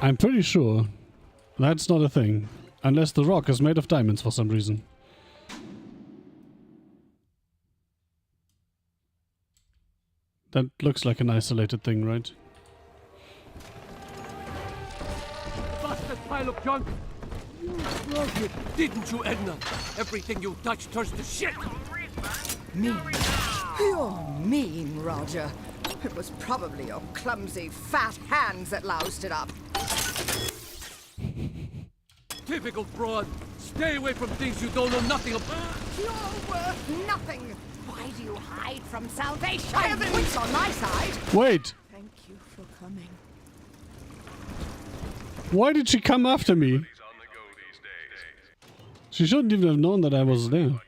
I'm pretty sure that's not a thing, unless the rock is made of diamonds for some reason. That looks like an isolated thing, right? Busted pile of junk. You broke it, didn't you, Edna? Everything you touch turns to shit. Mean. You're mean, Roger. It was probably your clumsy, fat hands that loused it up. Typical fraud. Stay away from things you don't know nothing about. You're worth nothing. Why do you hide from salvation? I have wits on my side. Wait. Thank you for coming. Why did she come after me? She shouldn't even have known that I was there.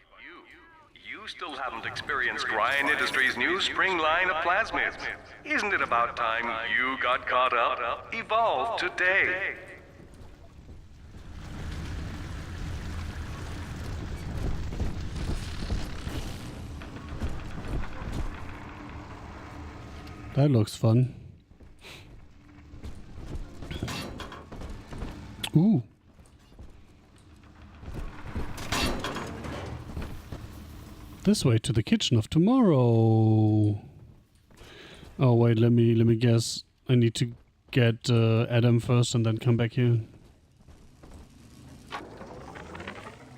You still haven't experienced Ryan Industries' new spring line of plasmids. Isn't it about time you got caught up? Evolve today. That looks fun. Ooh. This way to the kitchen of tomorrow. Oh wait, let me guess. I need to get Adam first and then come back here.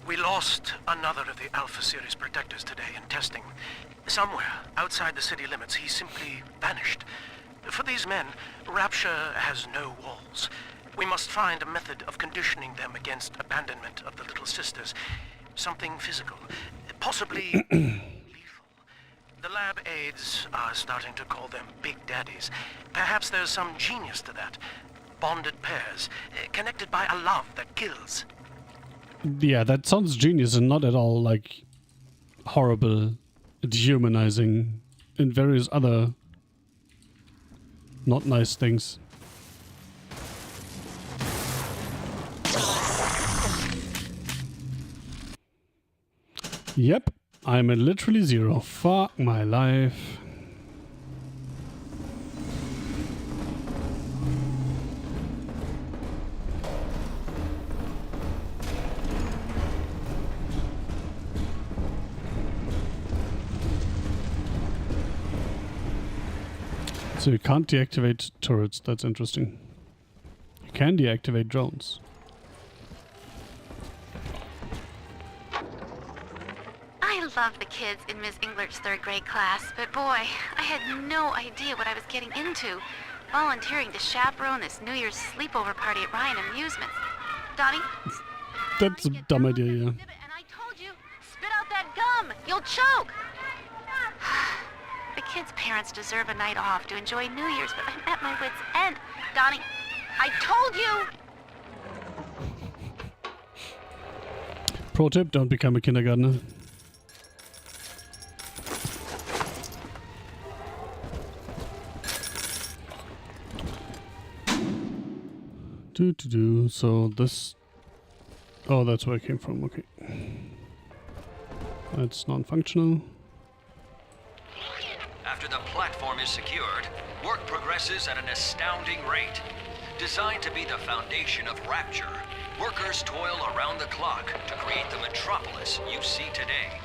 We lost another of the Alpha Series protectors today in testing. Somewhere outside the city limits, he simply vanished. For these men, Rapture has no walls. We must find a method of conditioning them against abandonment of the Little Sisters. Something physical, possibly lethal. The lab aides are starting to call them Big Daddies. Perhaps there's some genius to that. Bonded pairs, connected by a love that kills. Yeah, that sounds genius and not at all like horrible, dehumanizing, and various other not nice things. Yep, I'm at literally 0. Fuck my life. So you can't deactivate turrets, that's interesting. You can deactivate drones. I love the kids in Miss Englert's 3rd grade class, but boy, I had no idea what I was getting into. Volunteering to chaperone this New Year's sleepover party at Ryan Amusements. Donnie? That's a dumb idea, yeah. And I told you, spit out that gum! You'll choke! The kids' parents deserve a night off to enjoy New Year's, but I'm at my wit's end. Donnie, I told you! Pro tip, don't become a kindergartner. So this... Oh, that's where I came from, okay. That's non-functional. After the platform is secured, work progresses at an astounding rate. Designed to be the foundation of Rapture, workers toil around the clock to create the metropolis you see today.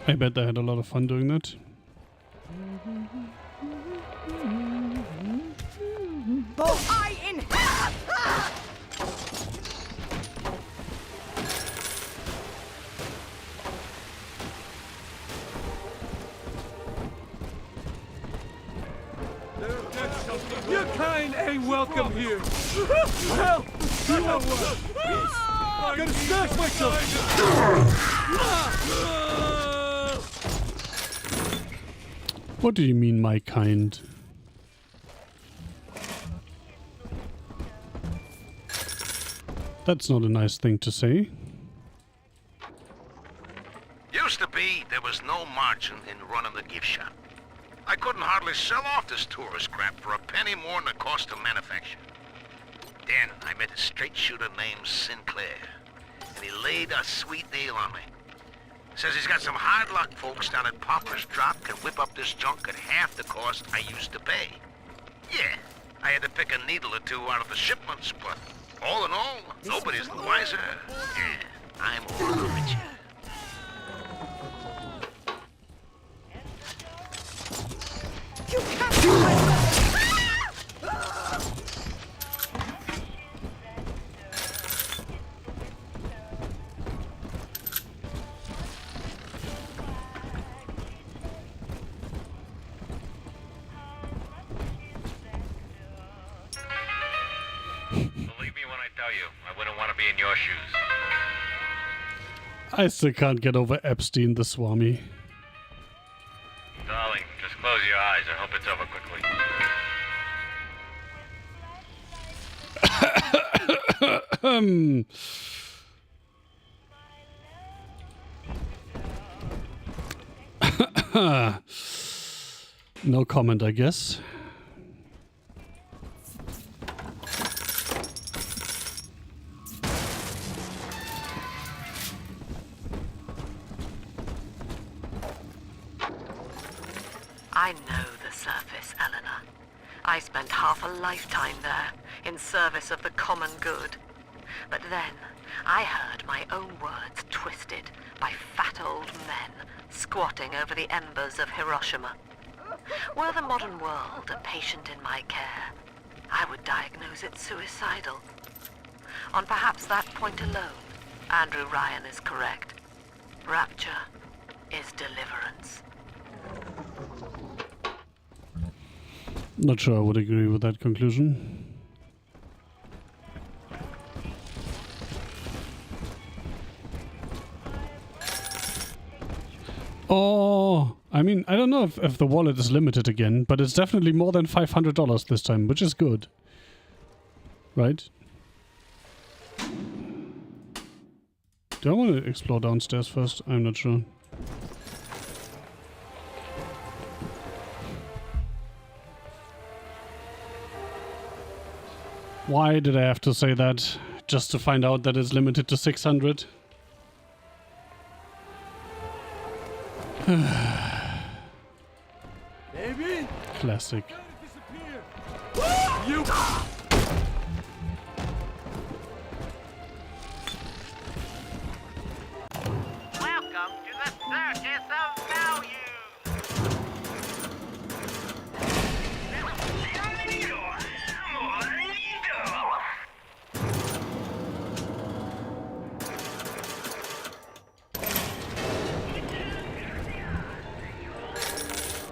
I bet they had a lot of fun doing that. I in hell! Your kind ain't welcome here. Hell, you know what? I'm gonna smash myself. What do you mean, my kind? That's not a nice thing to say. Used to be, there was no margin in running the gift shop. I couldn't hardly sell off this tourist crap for a penny more than the cost of manufacture. Then I met a straight shooter named Sinclair, and he laid a sweet deal on me. Says he's got some hard luck folks down at Poplar's Drop can whip up this junk at half the cost I used to pay. Yeah, I had to pick a needle or two out of the shipments, but all in all, nobody's the wiser. Yeah, I'm all the richer. You can't do it! Believe me when I tell you, I wouldn't want to be in your shoes. I still can't get over Epstein the Swami. Darling, just close your eyes. I hope it's over quickly. No comment, I guess. I know the surface, Eleanor. I spent half a lifetime there, in service of the common good. But then, I heard my own words twisted by fat old men squatting over the embers of Hiroshima. Were the modern world a patient in my care, I would diagnose it suicidal. On perhaps that point alone, Andrew Ryan is correct. Rapture is deliverance. Not sure I would agree with that conclusion. Oh, I mean, I don't know if the wallet is limited again, but it's definitely more than $500 this time, which is good. Right? Do I want to explore downstairs first? I'm not sure. Why did I have to say that? Just to find out that it's limited to 600? Baby? Classic. You. Welcome to the Circus of Value.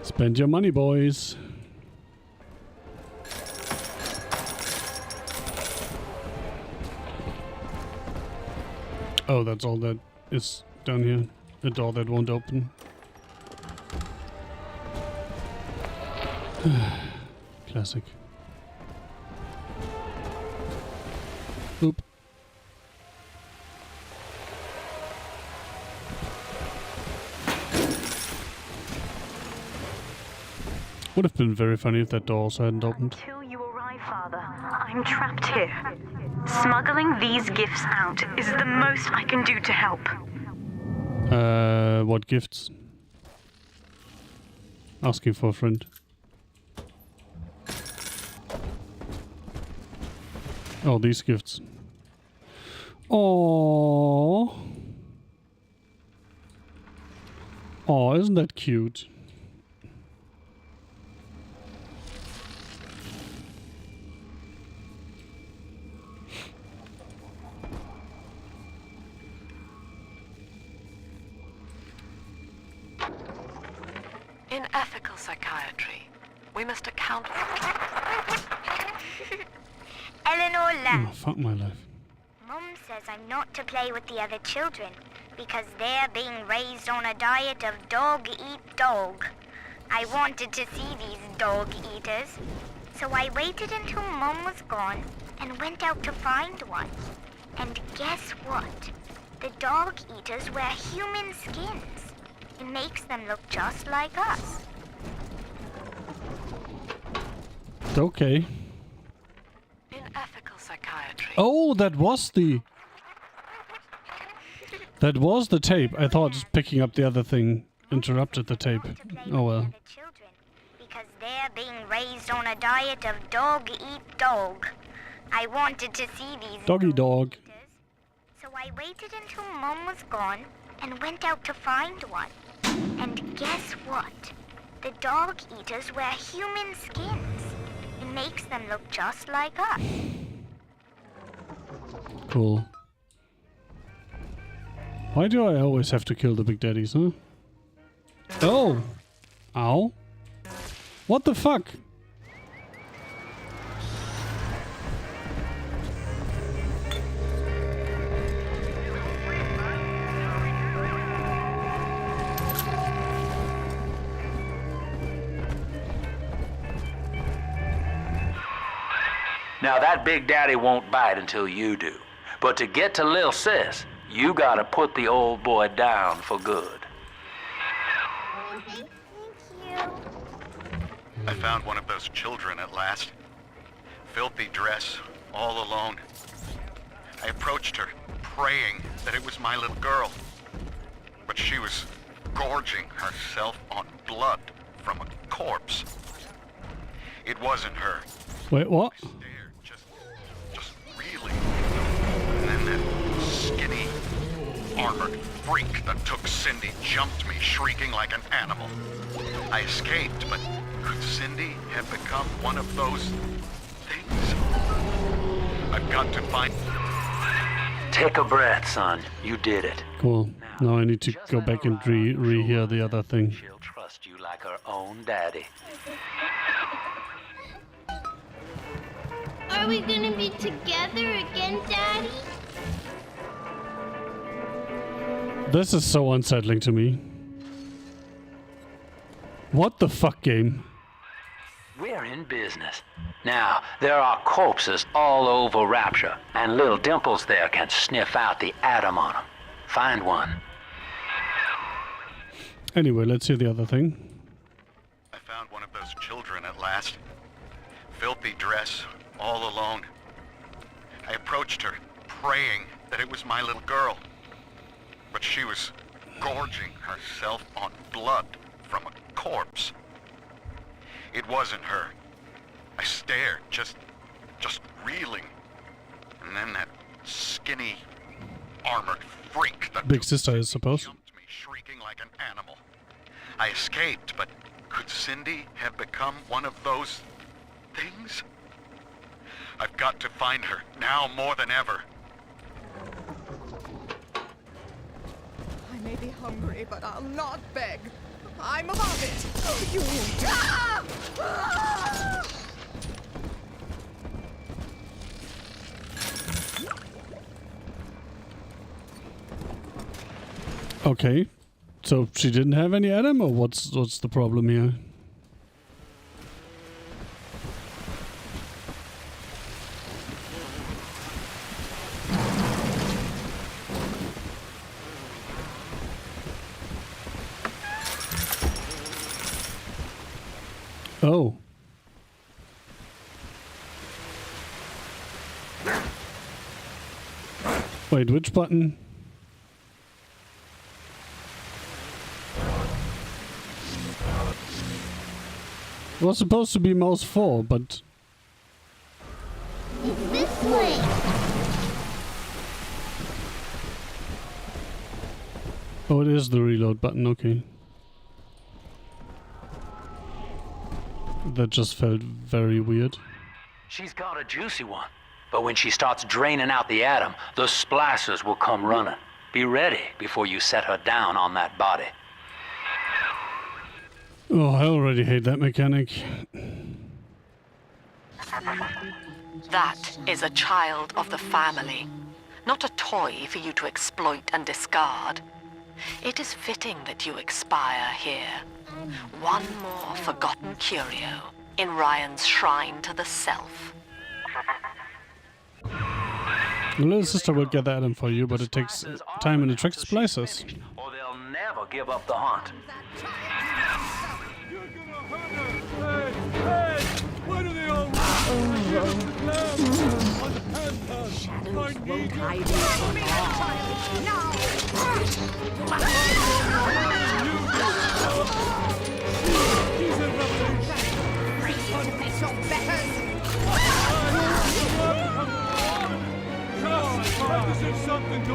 Spend your money, boys. Oh, that's all that is down here. A door that won't open. Classic. Oop. Would have been very funny if that door also hadn't opened. Until you arrive, Father, I'm trapped here. Smuggling these gifts out is the most I can do to help. What gifts? Asking for a friend. Oh, these gifts. Oh. Oh, isn't that cute? In ethical psychiatry, we must account for... Eleanor Lamb. Oh, fuck my life. Mum says I'm not to play with the other children because they're being raised on a diet of dog eat dog. I wanted to see these dog eaters, so I waited until Mum was gone and went out to find one. And guess what? The dog eaters wear human skins. It makes them look just like us. Okay. In ethical psychiatry... Oh, that was the... That was the tape. I thought just picking up the other thing interrupted the tape. Oh well. Because they're being raised on a diet of dog eat dog. I wanted to see these Doggy dog. so I waited until Mum was gone and went out to find one. And guess what? The dog eaters wear human skins. It makes them look just like us. Cool. Why do I always have to kill the big daddies, huh? Oh! Ow. What the fuck? Now that big daddy won't bite until you do. But to get to Lil Sis, you gotta put the old boy down for good. I found one of those children at last. Filthy dress, all alone. I approached her, praying that it was my little girl. But she was gorging herself on blood from a corpse. It wasn't her. Wait, what? I stared, just reeling. And then that skinny, armored freak that took Cindy jumped me, shrieking like an animal. I escaped, but could Cindy have become one of those things? I've got to find... Take a breath, son. You did it. Cool. Now I need to go back and rehear the other thing. She'll trust you like her own daddy. Are we gonna be together again, Daddy? This is so unsettling to me. What the fuck, game? We're in business. Now, there are corpses all over Rapture, and little Dimples there can sniff out the atom on them. Find one. Anyway, let's hear the other thing. I found one of those children at last. Filthy dress, all alone. I approached her, praying that it was my little girl. But she was gorging herself on blood from a corpse. It wasn't her. I stared, just reeling. And then that skinny, armored freak that Big sister, I suppose. jumped me, shrieking like an animal. I escaped, but could Cindy have become one of those things? I've got to find her, now more than ever. I may be hungry, but I'll not beg. I'm above it. You... Ah! Ah! Okay. So she didn't have any Adam, or what's the problem here? Oh. Wait, which button? It was supposed to be mouse 4, but... It's this way. Oh, it is the reload button, okay. That just felt very weird. She's got a juicy one. But when she starts draining out the atom, the splicers will come running. Be ready before you set her down on that body. Oh, I already hate that mechanic. That is a child of the family, not a toy for you to exploit and discard. It is fitting that you expire here. One more forgotten curio in Ryan's shrine to the self. The little sister will get the Adam for you, but it takes time and attracts splicers. Or they'll never give up the hunt. Why do they all Shadows won't hide you from This is something to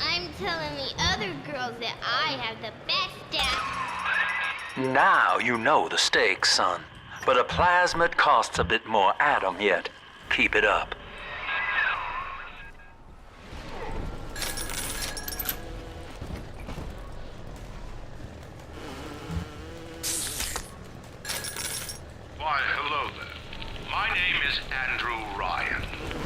I'm telling the other girls that I have the best dad. Now you know the stakes, son. But a plasmid costs a bit more atom yet. Keep it up. Why, hello there. My name is Andrew Ryan.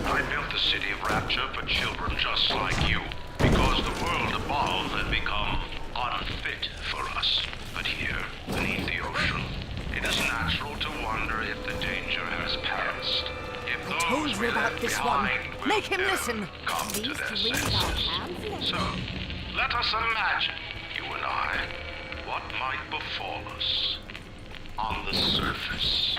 I built the city of Rapture for children just like you, because the world above had become unfit for us. But here, beneath the ocean, It's natural to wonder if the danger has passed. If I told you about this one. Make him listen. Come to their senses. So, let us imagine, you and I, what might befall us on the surface.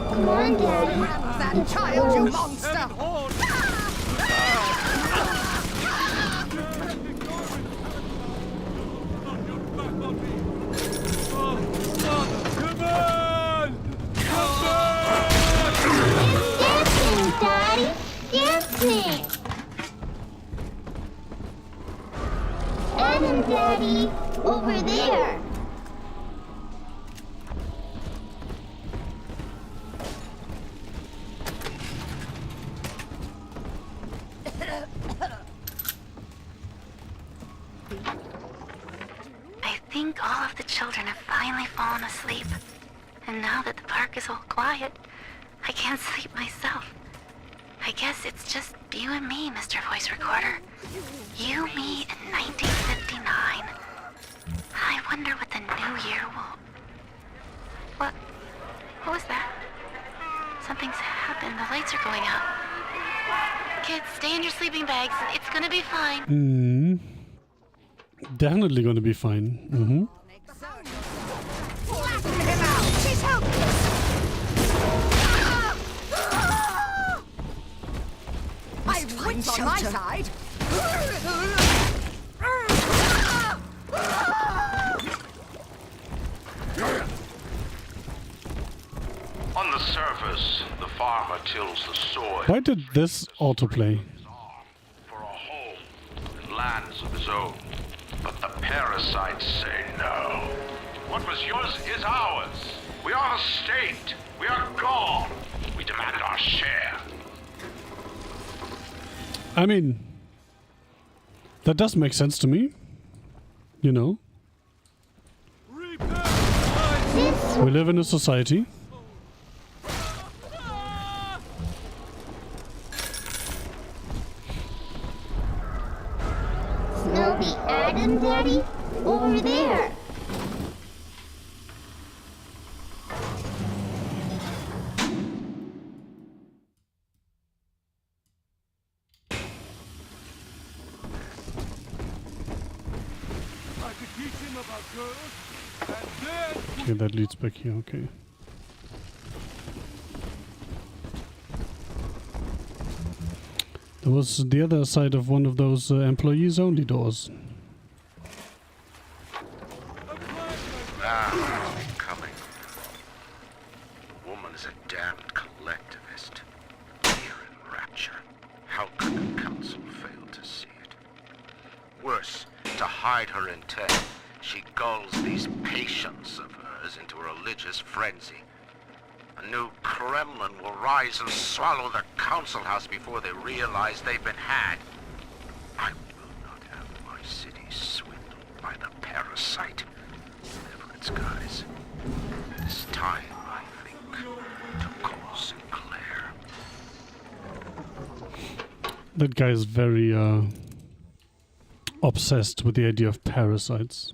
Come on, Daddy. That child, you monster! Come on! Come Dancing, Daddy. Dancing. Adam, Daddy. Over there. I think all of the children have finally fallen asleep. And now that the park is all quiet, I can't sleep myself. I guess it's just you and me, Mr. Voice Recorder. You, me, in 1959. I wonder what the new year will... What was that? Something's happened. The lights are going out. Kids, stay in your sleeping bags. It's gonna be fine. Definitely gonna be fine. Mm-hmm. Flatten him out! She's helpless! I've wits on my side! On the surface, the farmer tills the soil Why did this autoplay? for a home and lands of his own. But the parasites say no. What was yours is ours. We are the state. We are gone. We demand our share. I mean, that does make sense to me. You know, we live in a society. Snowy Adam, Daddy. Over there. I could teach him about girls, and then... Okay, that leads back here. Okay. There was the other side of one of those employees only doors. Ah, it's coming. The woman is a damned collectivist. Here in Rapture. How could the council fail to see it? Worse, to hide her intent, she gulls these patients of hers into a religious frenzy. A new Kremlin will rise and swallow the council house before they realize they've been had. I will not have my city swindled by the parasite. Whatever its guise. It's time, I think, to call Sinclair. That guy is very obsessed with the idea of parasites.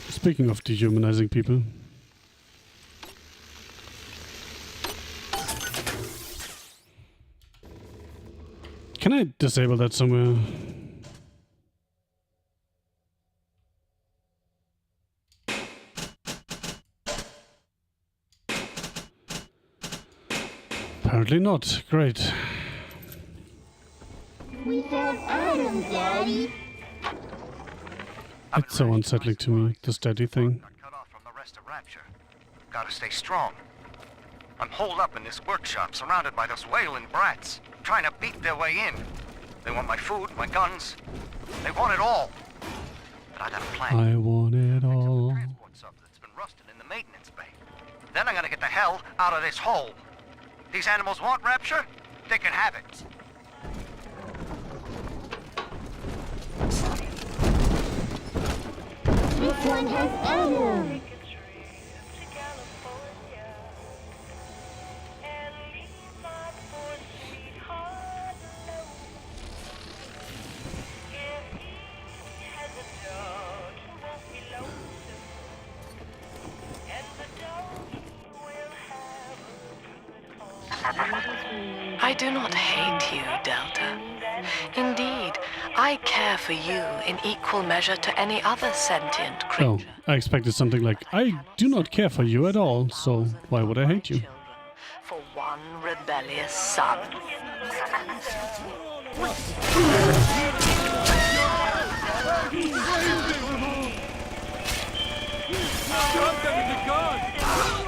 Speaking of dehumanizing people. Can I disable that somewhere? Apparently not. Great. We have Adam, Daddy. It's so unsettling to me, this daddy thing. Cut off from the rest of Rapture. Gotta stay strong. I'm holed up in this workshop, surrounded by those wailing brats, trying to beat their way in. They want my food, my guns. They want it all. But I got a plan. I want it all. Transport sub that's been rusting in the maintenance bay. Then I'm gonna get the hell out of this hole. These animals want Rapture? They can have it. Someone has added. I do not hate you, Delta. Indeed, I care for you in equal measure to any other sentient creature. Oh, I expected something like, I do not care for you at all, so why would I hate you? For one rebellious son.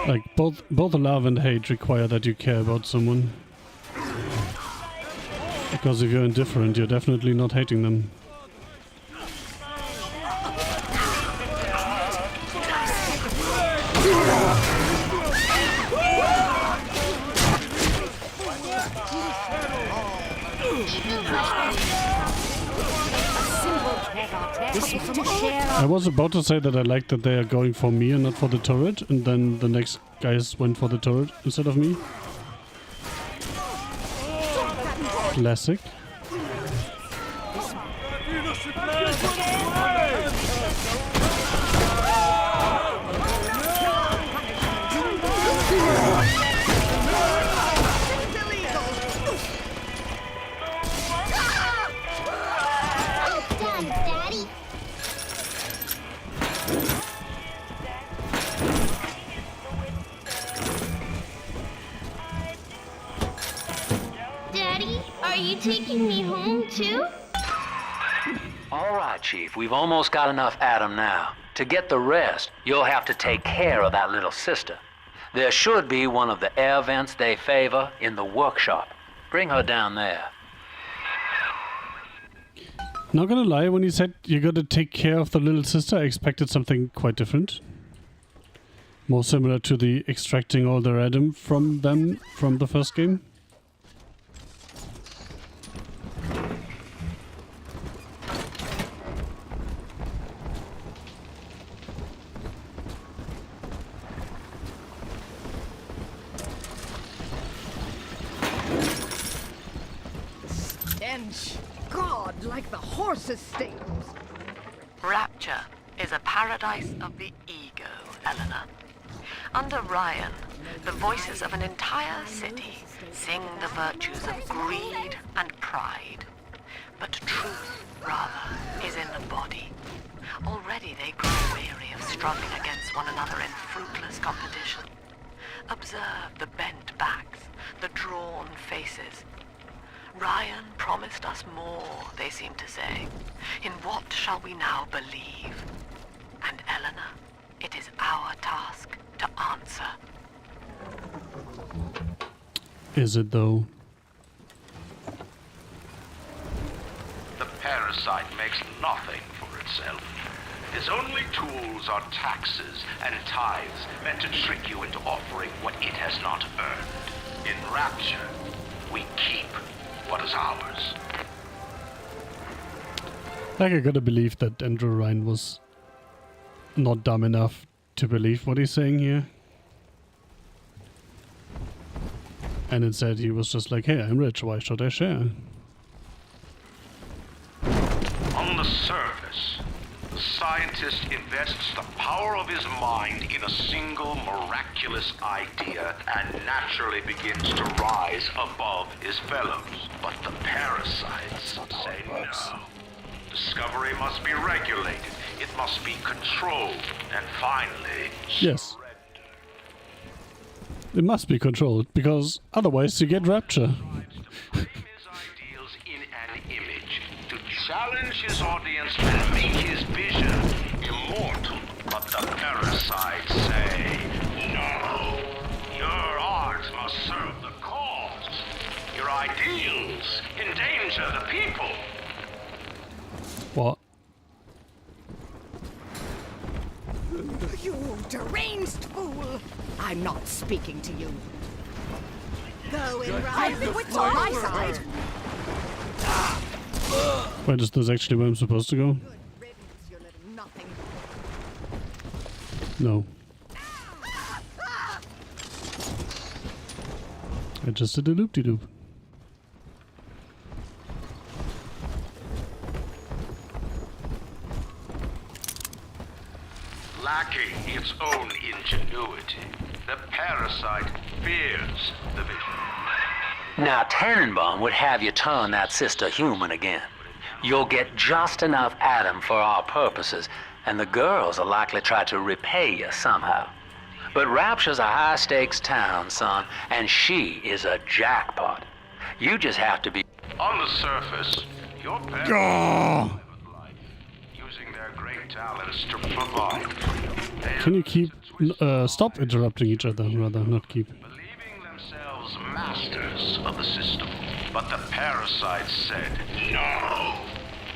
Like, both love and hate require that you care about someone. Because if you're indifferent, you're definitely not hating them. I was about to say that I like that they are going for me and not for the turret, and then the next guys went for the turret instead of me. Classic. Are you taking me home, too? All right, Chief, we've almost got enough Adam now. To get the rest, you'll have to take care of that little sister. There should be one of the air vents they favor in the workshop. Bring her down there. Not gonna lie, when he said you gotta take care of the little sister, I expected something quite different. More similar to the extracting all their Adam from them from the first game. God, like the horses' stables. Rapture is a paradise of the ego, Eleanor. Under Ryan, the voices of an entire city sing the virtues of greed and pride. But truth, rather, is in the body. Already they grow weary of struggling against one another in fruitless competition. Observe the bent backs, the drawn faces. Ryan promised us more, they seem to say. In what shall we now believe? And Eleanor, it is our task to answer. Is it though? The parasite makes nothing for itself. His only tools are taxes and tithes meant to trick you into offering what it has not earned. In Rapture, we keep what is ours. Like, I gotta believe that Andrew Ryan was not dumb enough to believe what he's saying here. And instead he was just like, hey, I'm rich, why should I share? On the surface, the scientist invests the power of his mind in a single miraculous idea and naturally begins to rise above his fellows. But the parasites say no. Discovery must be regulated, it must be controlled, and finally... Yes. It must be controlled, because otherwise you get Rapture. to challenge his audience and make his vision immortal. But the parasites say, no, your arts must serve the cause. Your ideals endanger the people. What? You deranged fool! I'm not speaking to you. Go in, Ryan. What's on my side? Wait, is this actually where I'm supposed to go? No. I just did a loop-de-loop. Lacking its own ingenuity, the parasite fears the vision. Now, Tannenbaum would have you turn that sister human again. You'll get just enough Adam for our purposes, and the girls will likely try to repay you somehow. But Rapture's a high-stakes town, son, and she is a jackpot. You just have to be... On the surface, your parents Gah! using their great talents to provide for you. Can you keep... stop interrupting each other, rather, not keep. Believing themselves masters of the system. But the parasite said, no.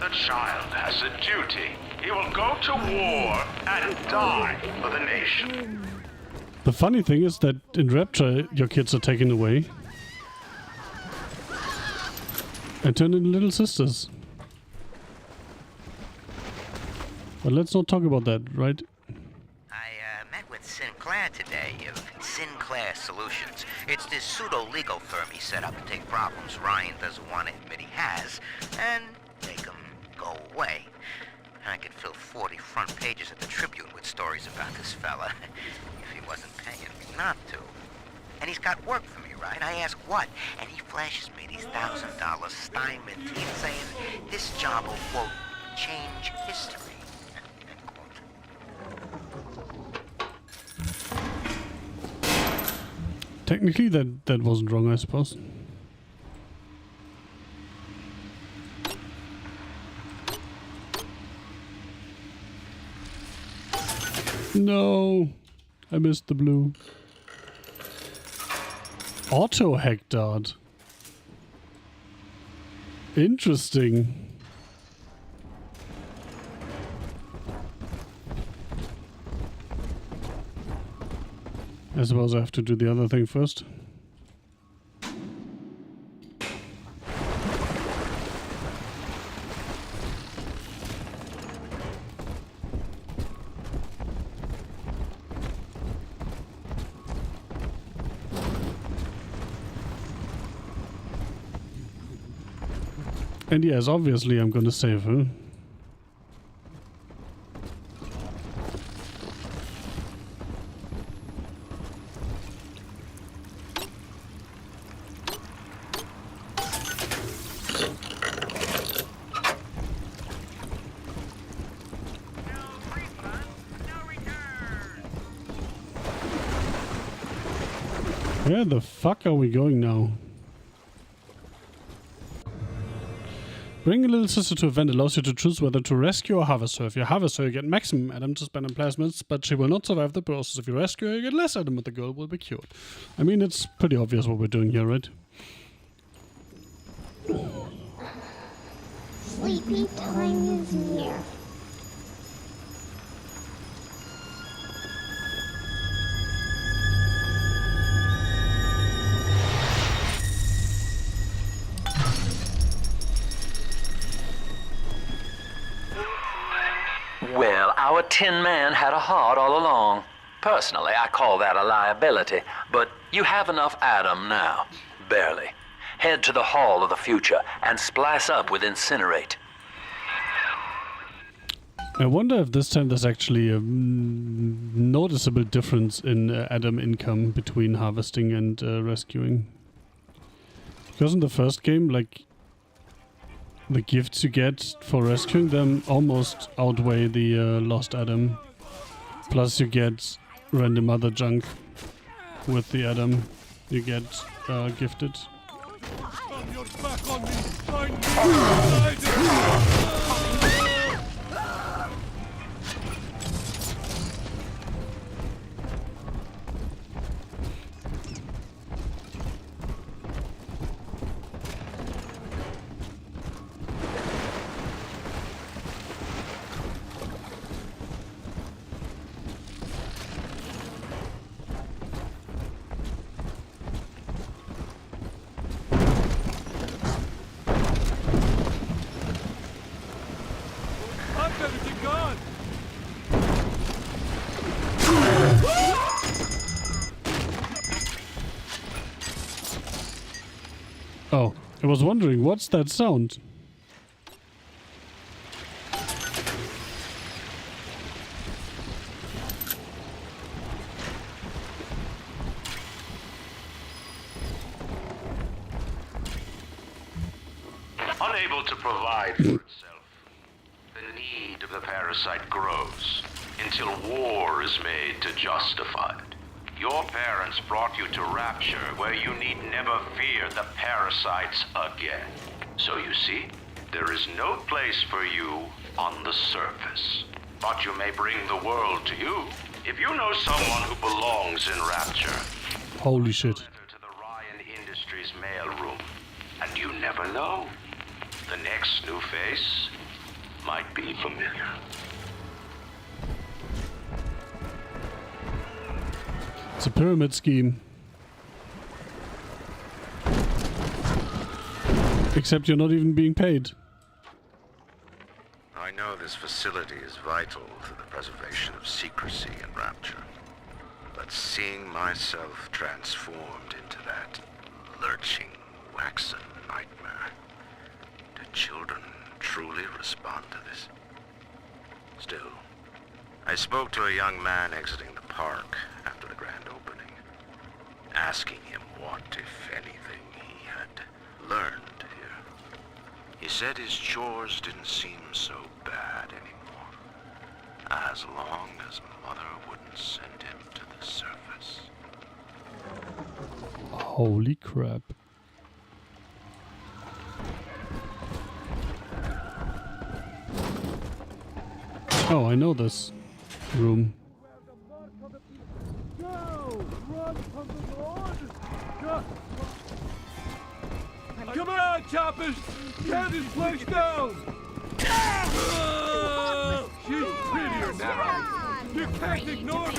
The child has a duty. He will go to war and die for the nation. The funny thing is that in Rapture, your kids are taken away and turned into little sisters. But let's not talk about that, right? I met with Sinclair today of Sinclair Solutions. It's this pseudo-legal firm he set up to take problems Ryan doesn't want to admit he has and make them go away. I could fill 40 front pages of the Tribune with stories about this fella if he wasn't paying me not to. And he's got work for me, right? I ask what? And he flashes me these $1,000 Steinman teeth saying this job will, quote, change history, end quote. Technically, that wasn't wrong, I suppose. No, I missed the blue. Auto hack dart. Interesting. I suppose I have to do the other thing first. And yes, obviously I'm gonna save her. Where the fuck are we going now? Bring a little sister to event allows you to choose whether to rescue or harvest her. If you harvest her, you get maximum Adam to spend on plasmids, but she will not survive the process. If you rescue her, you get less Adam, but the girl will be cured. I mean, it's pretty obvious what we're doing here, right? Sleepy time is near. Well, our Tin Man had a heart all along. Personally, I call that a liability, but you have enough Adam now. Barely. Head to the Hall of the Future and splice up with Incinerate. I wonder if this time there's actually a noticeable difference in Adam income between harvesting and rescuing. Because in the first game, like, the gifts you get for rescuing them almost outweigh the lost Adam. Plus you get random other junk with the Adam you get gifted. Oh, I was wondering, what's that sound? Unable to provide for itself, the need of the parasite grows until war is made to justify it. Your parents brought you to Rapture, where you need never fear the parasites again. So you see, there is no place for you on the surface. But you may bring the world to you if you know someone who belongs in Rapture. Holy shit. To the Ryan Industries mailroom. And you never know. The next new face might be familiar. It's a pyramid scheme. Except you're not even being paid. I know this facility is vital to the preservation of secrecy in Rapture. But seeing myself transformed into that lurching, waxen nightmare, do children truly respond to this? Still, I spoke to a young man exiting the park after the grand opening, asking him what, if anything, he had learned here. He said his chores didn't seem so bad anymore, as long as Mother wouldn't send him to the surface. Holy crap. Oh, I know this room. Come on, choppers! Tear this place down! She's prettier now! You can't ignore me!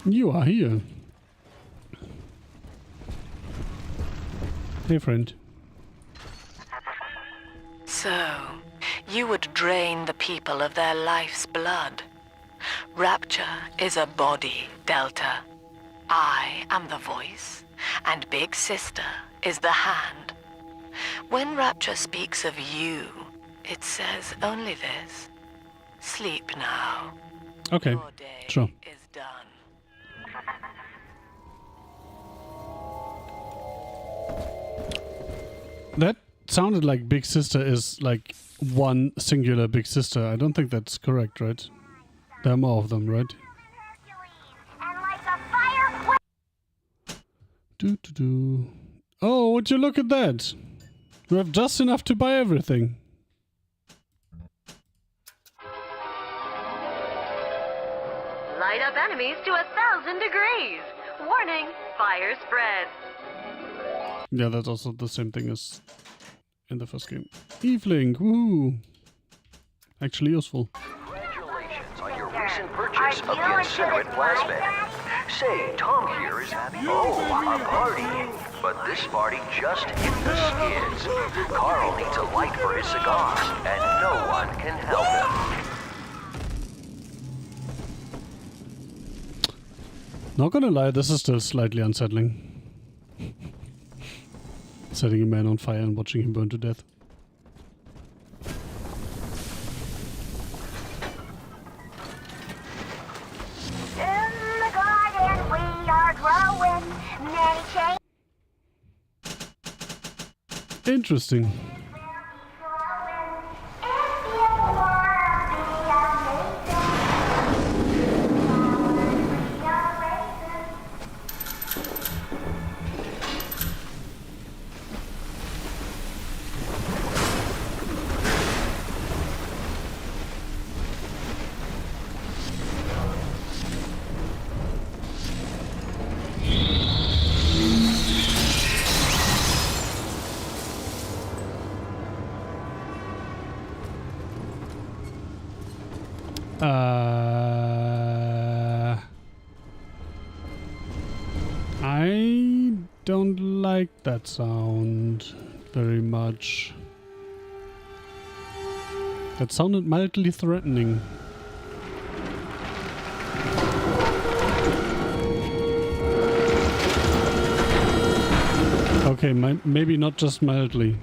You are here. Hey, friend. So, you would drain the people of their life's blood. Rapture is a body, Delta. I am the voice, and Big Sister is the hand. When Rapture speaks of you, it says only this. Sleep now. Okay, Your day sure. is done. That sounded like Big Sister is like one singular Big Sister. I don't think that's correct, right? There are more of them, right? Do. Oh, would you look at that? We have just enough to buy everything. Light up enemies to 1,000 degrees. Warning, fire spread. Yeah, that's also the same thing as in the first game. Evelyn, woohoo! Actually useful. Congratulations on your recent purchase of the incinerate plasmid. Say, Tom here is having a party. But this party just hit the skids. Carl needs a light for his cigar, and no one can help him. Not gonna lie, this is still slightly unsettling. Setting a man on fire and watching him burn to death. In the garden we are growing many changes. Interesting. I don't like that sound very much. That sounded mildly threatening. Okay, maybe not just mildly.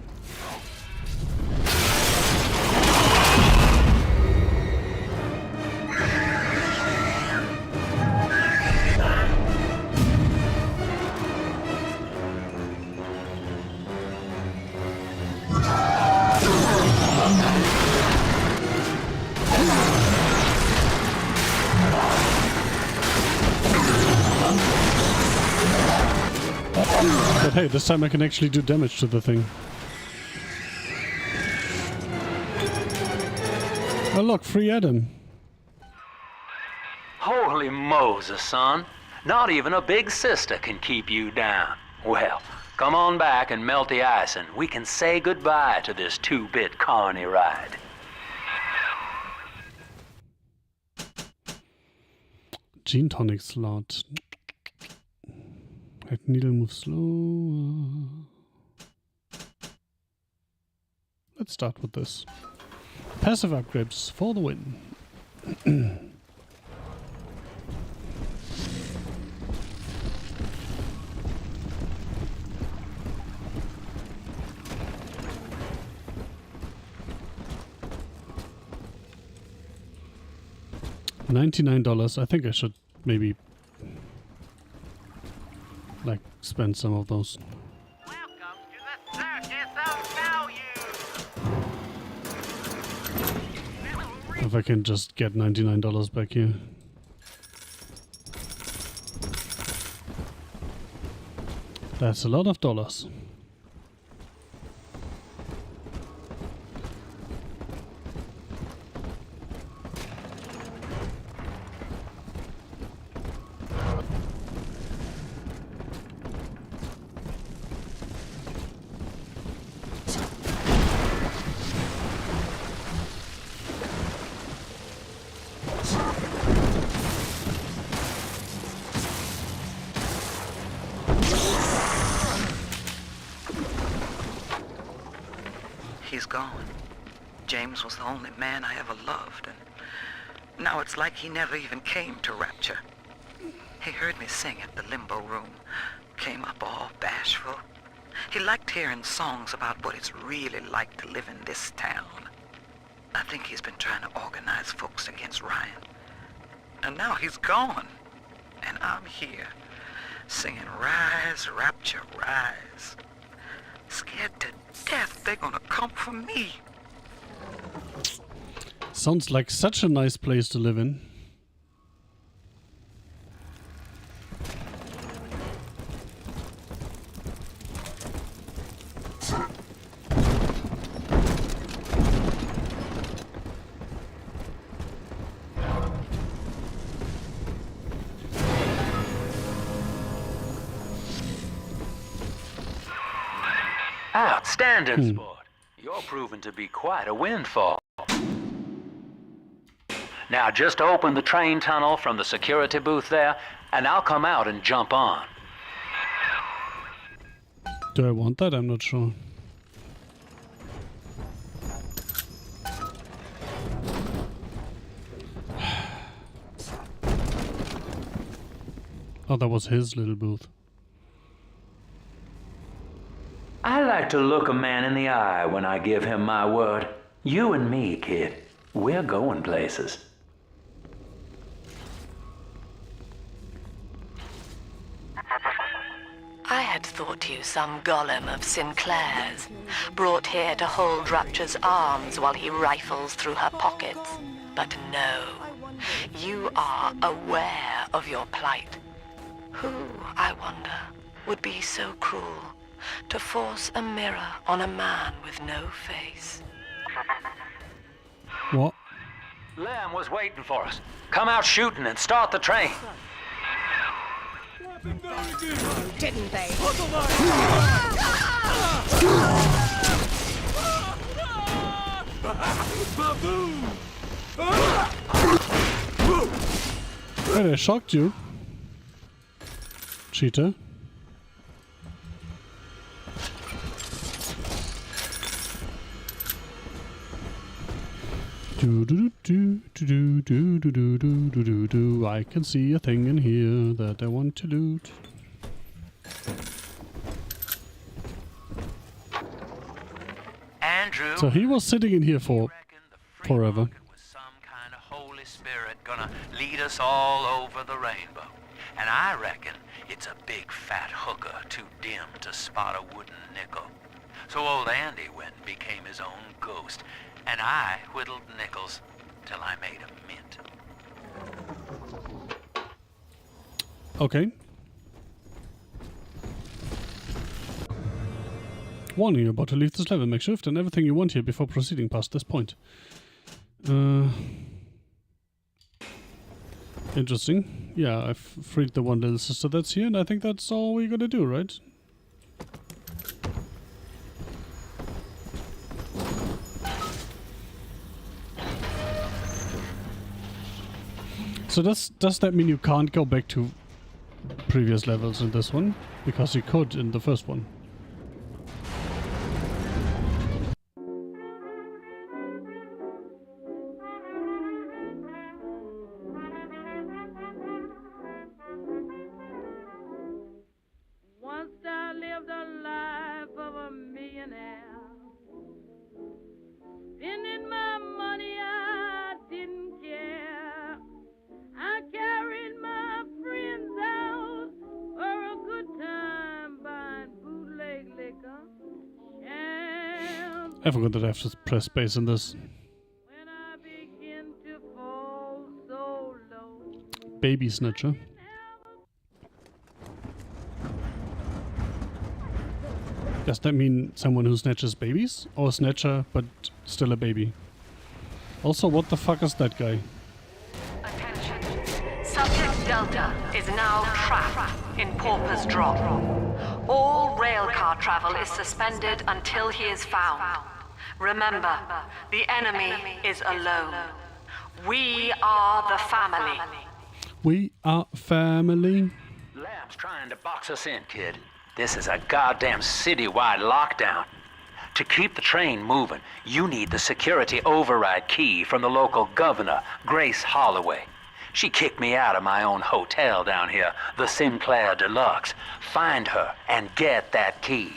But hey, this time I can actually do damage to the thing. Oh look, free Adam. Holy Moses, son. Not even a big sister can keep you down. Well, come on back and melt the ice and we can say goodbye to this 2-bit carny ride. Gene tonic slot. Let needle move slower. Let's start with this. Passive upgrades for the win. $99. I think I should maybe like spend some of those. If I can just get $99 back here. That's a lot of dollars. He's gone. James was the only man I ever loved, and now it's like he never even came to Rapture. He heard me sing at the limbo room, came up all bashful. He liked hearing songs about what it's really like to live in this town. I think he's been trying to organize folks against Ryan. And now he's gone, and I'm here, singing Rise, Rapture, Rise. Scared to death they're gonna come for me. Sounds like such a nice place to live in. Outstanding sport. You're proving to be quite a windfall. Now just open the train tunnel from the security booth there, and I'll come out and jump on. Do I want that? I'm not sure. Oh, that was his little booth. I like to look a man in the eye when I give him my word. You and me, kid, we're going places. I had thought you some golem of Sinclair's, brought here to hold Rapture's arms while he rifles through her pockets. But no, you are aware of your plight. Who, I wonder, would be so cruel to force a mirror on a man with no face? What? Lamb was waiting for us. Come out shooting and start the train. Didn't they? Baboon! Wait, I shocked you. Cheater. Do. I can see a thing in here that I want to loot. Andrew. So he was sitting in here for forever. Holy Spirit gonna lead us all over the rainbow. And I reckon it's a big fat hooker too dim to spot a wooden nickel. So old Andy went and became his own ghost, and I whittled nickels till I made a mint. Okay. Warning, you're about to leave this level. Make shift and everything you want here before proceeding past this point. Interesting. Yeah, I've freed the one little sister that's here, and I think that's all we're gonna do, right? So does that mean you can't go back to previous levels in this one? Because you could in the first one. Once I lived a life of a millionaire. Spending my money, I didn't care. I carried my friends out for a good time, buying bootleg liquor. I forgot that I have to press space in this. When I begin to fall so low. Baby snatcher. Does that mean someone who snatches babies? Or a snatcher, but still a baby? Also, what the fuck is that guy? Subject Delta is now trapped in Pauper's Drop. All railcar travel is suspended until he is found. Remember, the enemy is alone. We are the family. We are family. Lamb's trying to box us in, kid. This is a goddamn citywide lockdown. To keep the train moving, you need the security override key from the local governor, Grace Holloway. She kicked me out of my own hotel down here, the Sinclair Deluxe. Find her and get that key.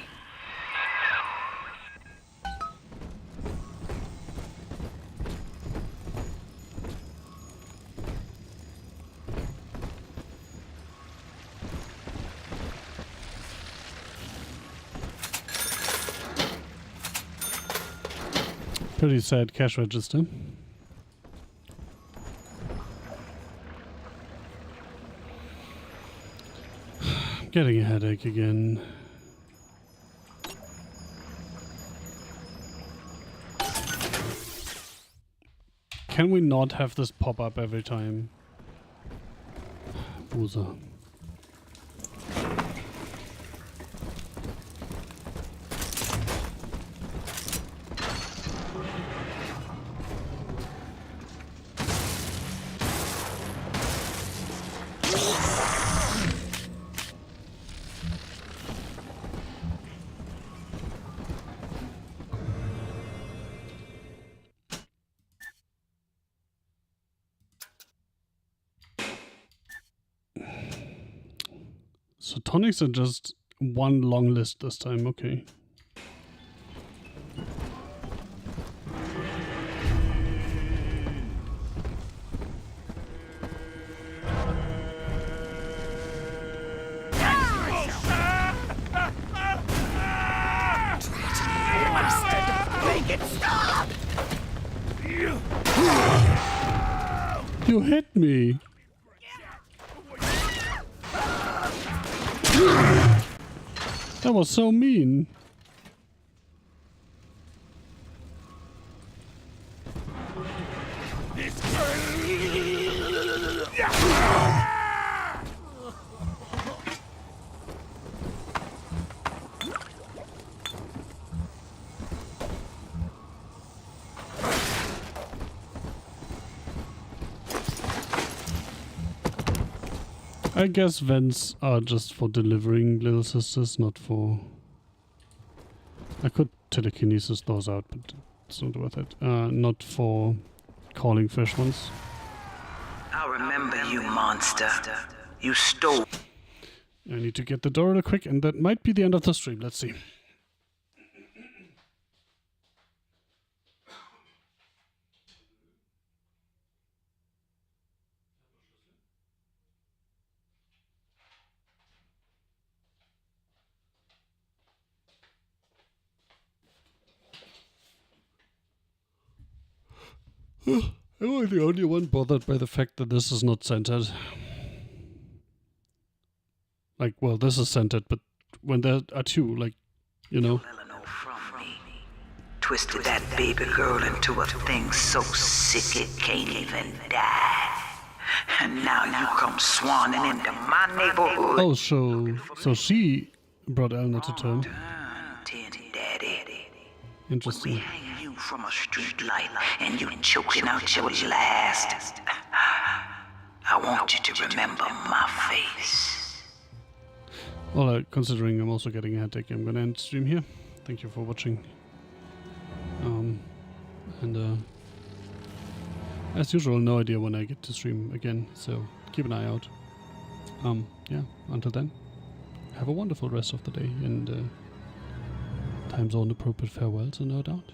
Pretty sad cash register. Getting a headache again. Can we not have this pop up every time? Boozer. So tonics are just one long list this time, okay. Make it stop! You hit me! That was so mean. I guess vents are just for delivering little sisters, not for... I could telekinesis those out, but it's not worth it. Not for calling fresh ones. I remember you, monster. You stole... I need to get the door real quick, and that might be the end of the stream. Let's see. Am I the only one bothered by the fact that this is not centered? Like, well, this is centered, but when there are two, like, you know. Twisted that baby girl into a thing so sick it can't even die. And now you come swanning into my neighborhood. Oh, so she brought Eleanor to term. Interesting. We hang you from a street light and you choking out your last. I want you to remember my face. Well, considering I'm also getting a headache, I'm gonna end stream here. Thank you for watching. As usual, no idea when I get to stream again, so keep an eye out. Yeah, until then, have a wonderful rest of the day, and time zone appropriate farewells, no doubt.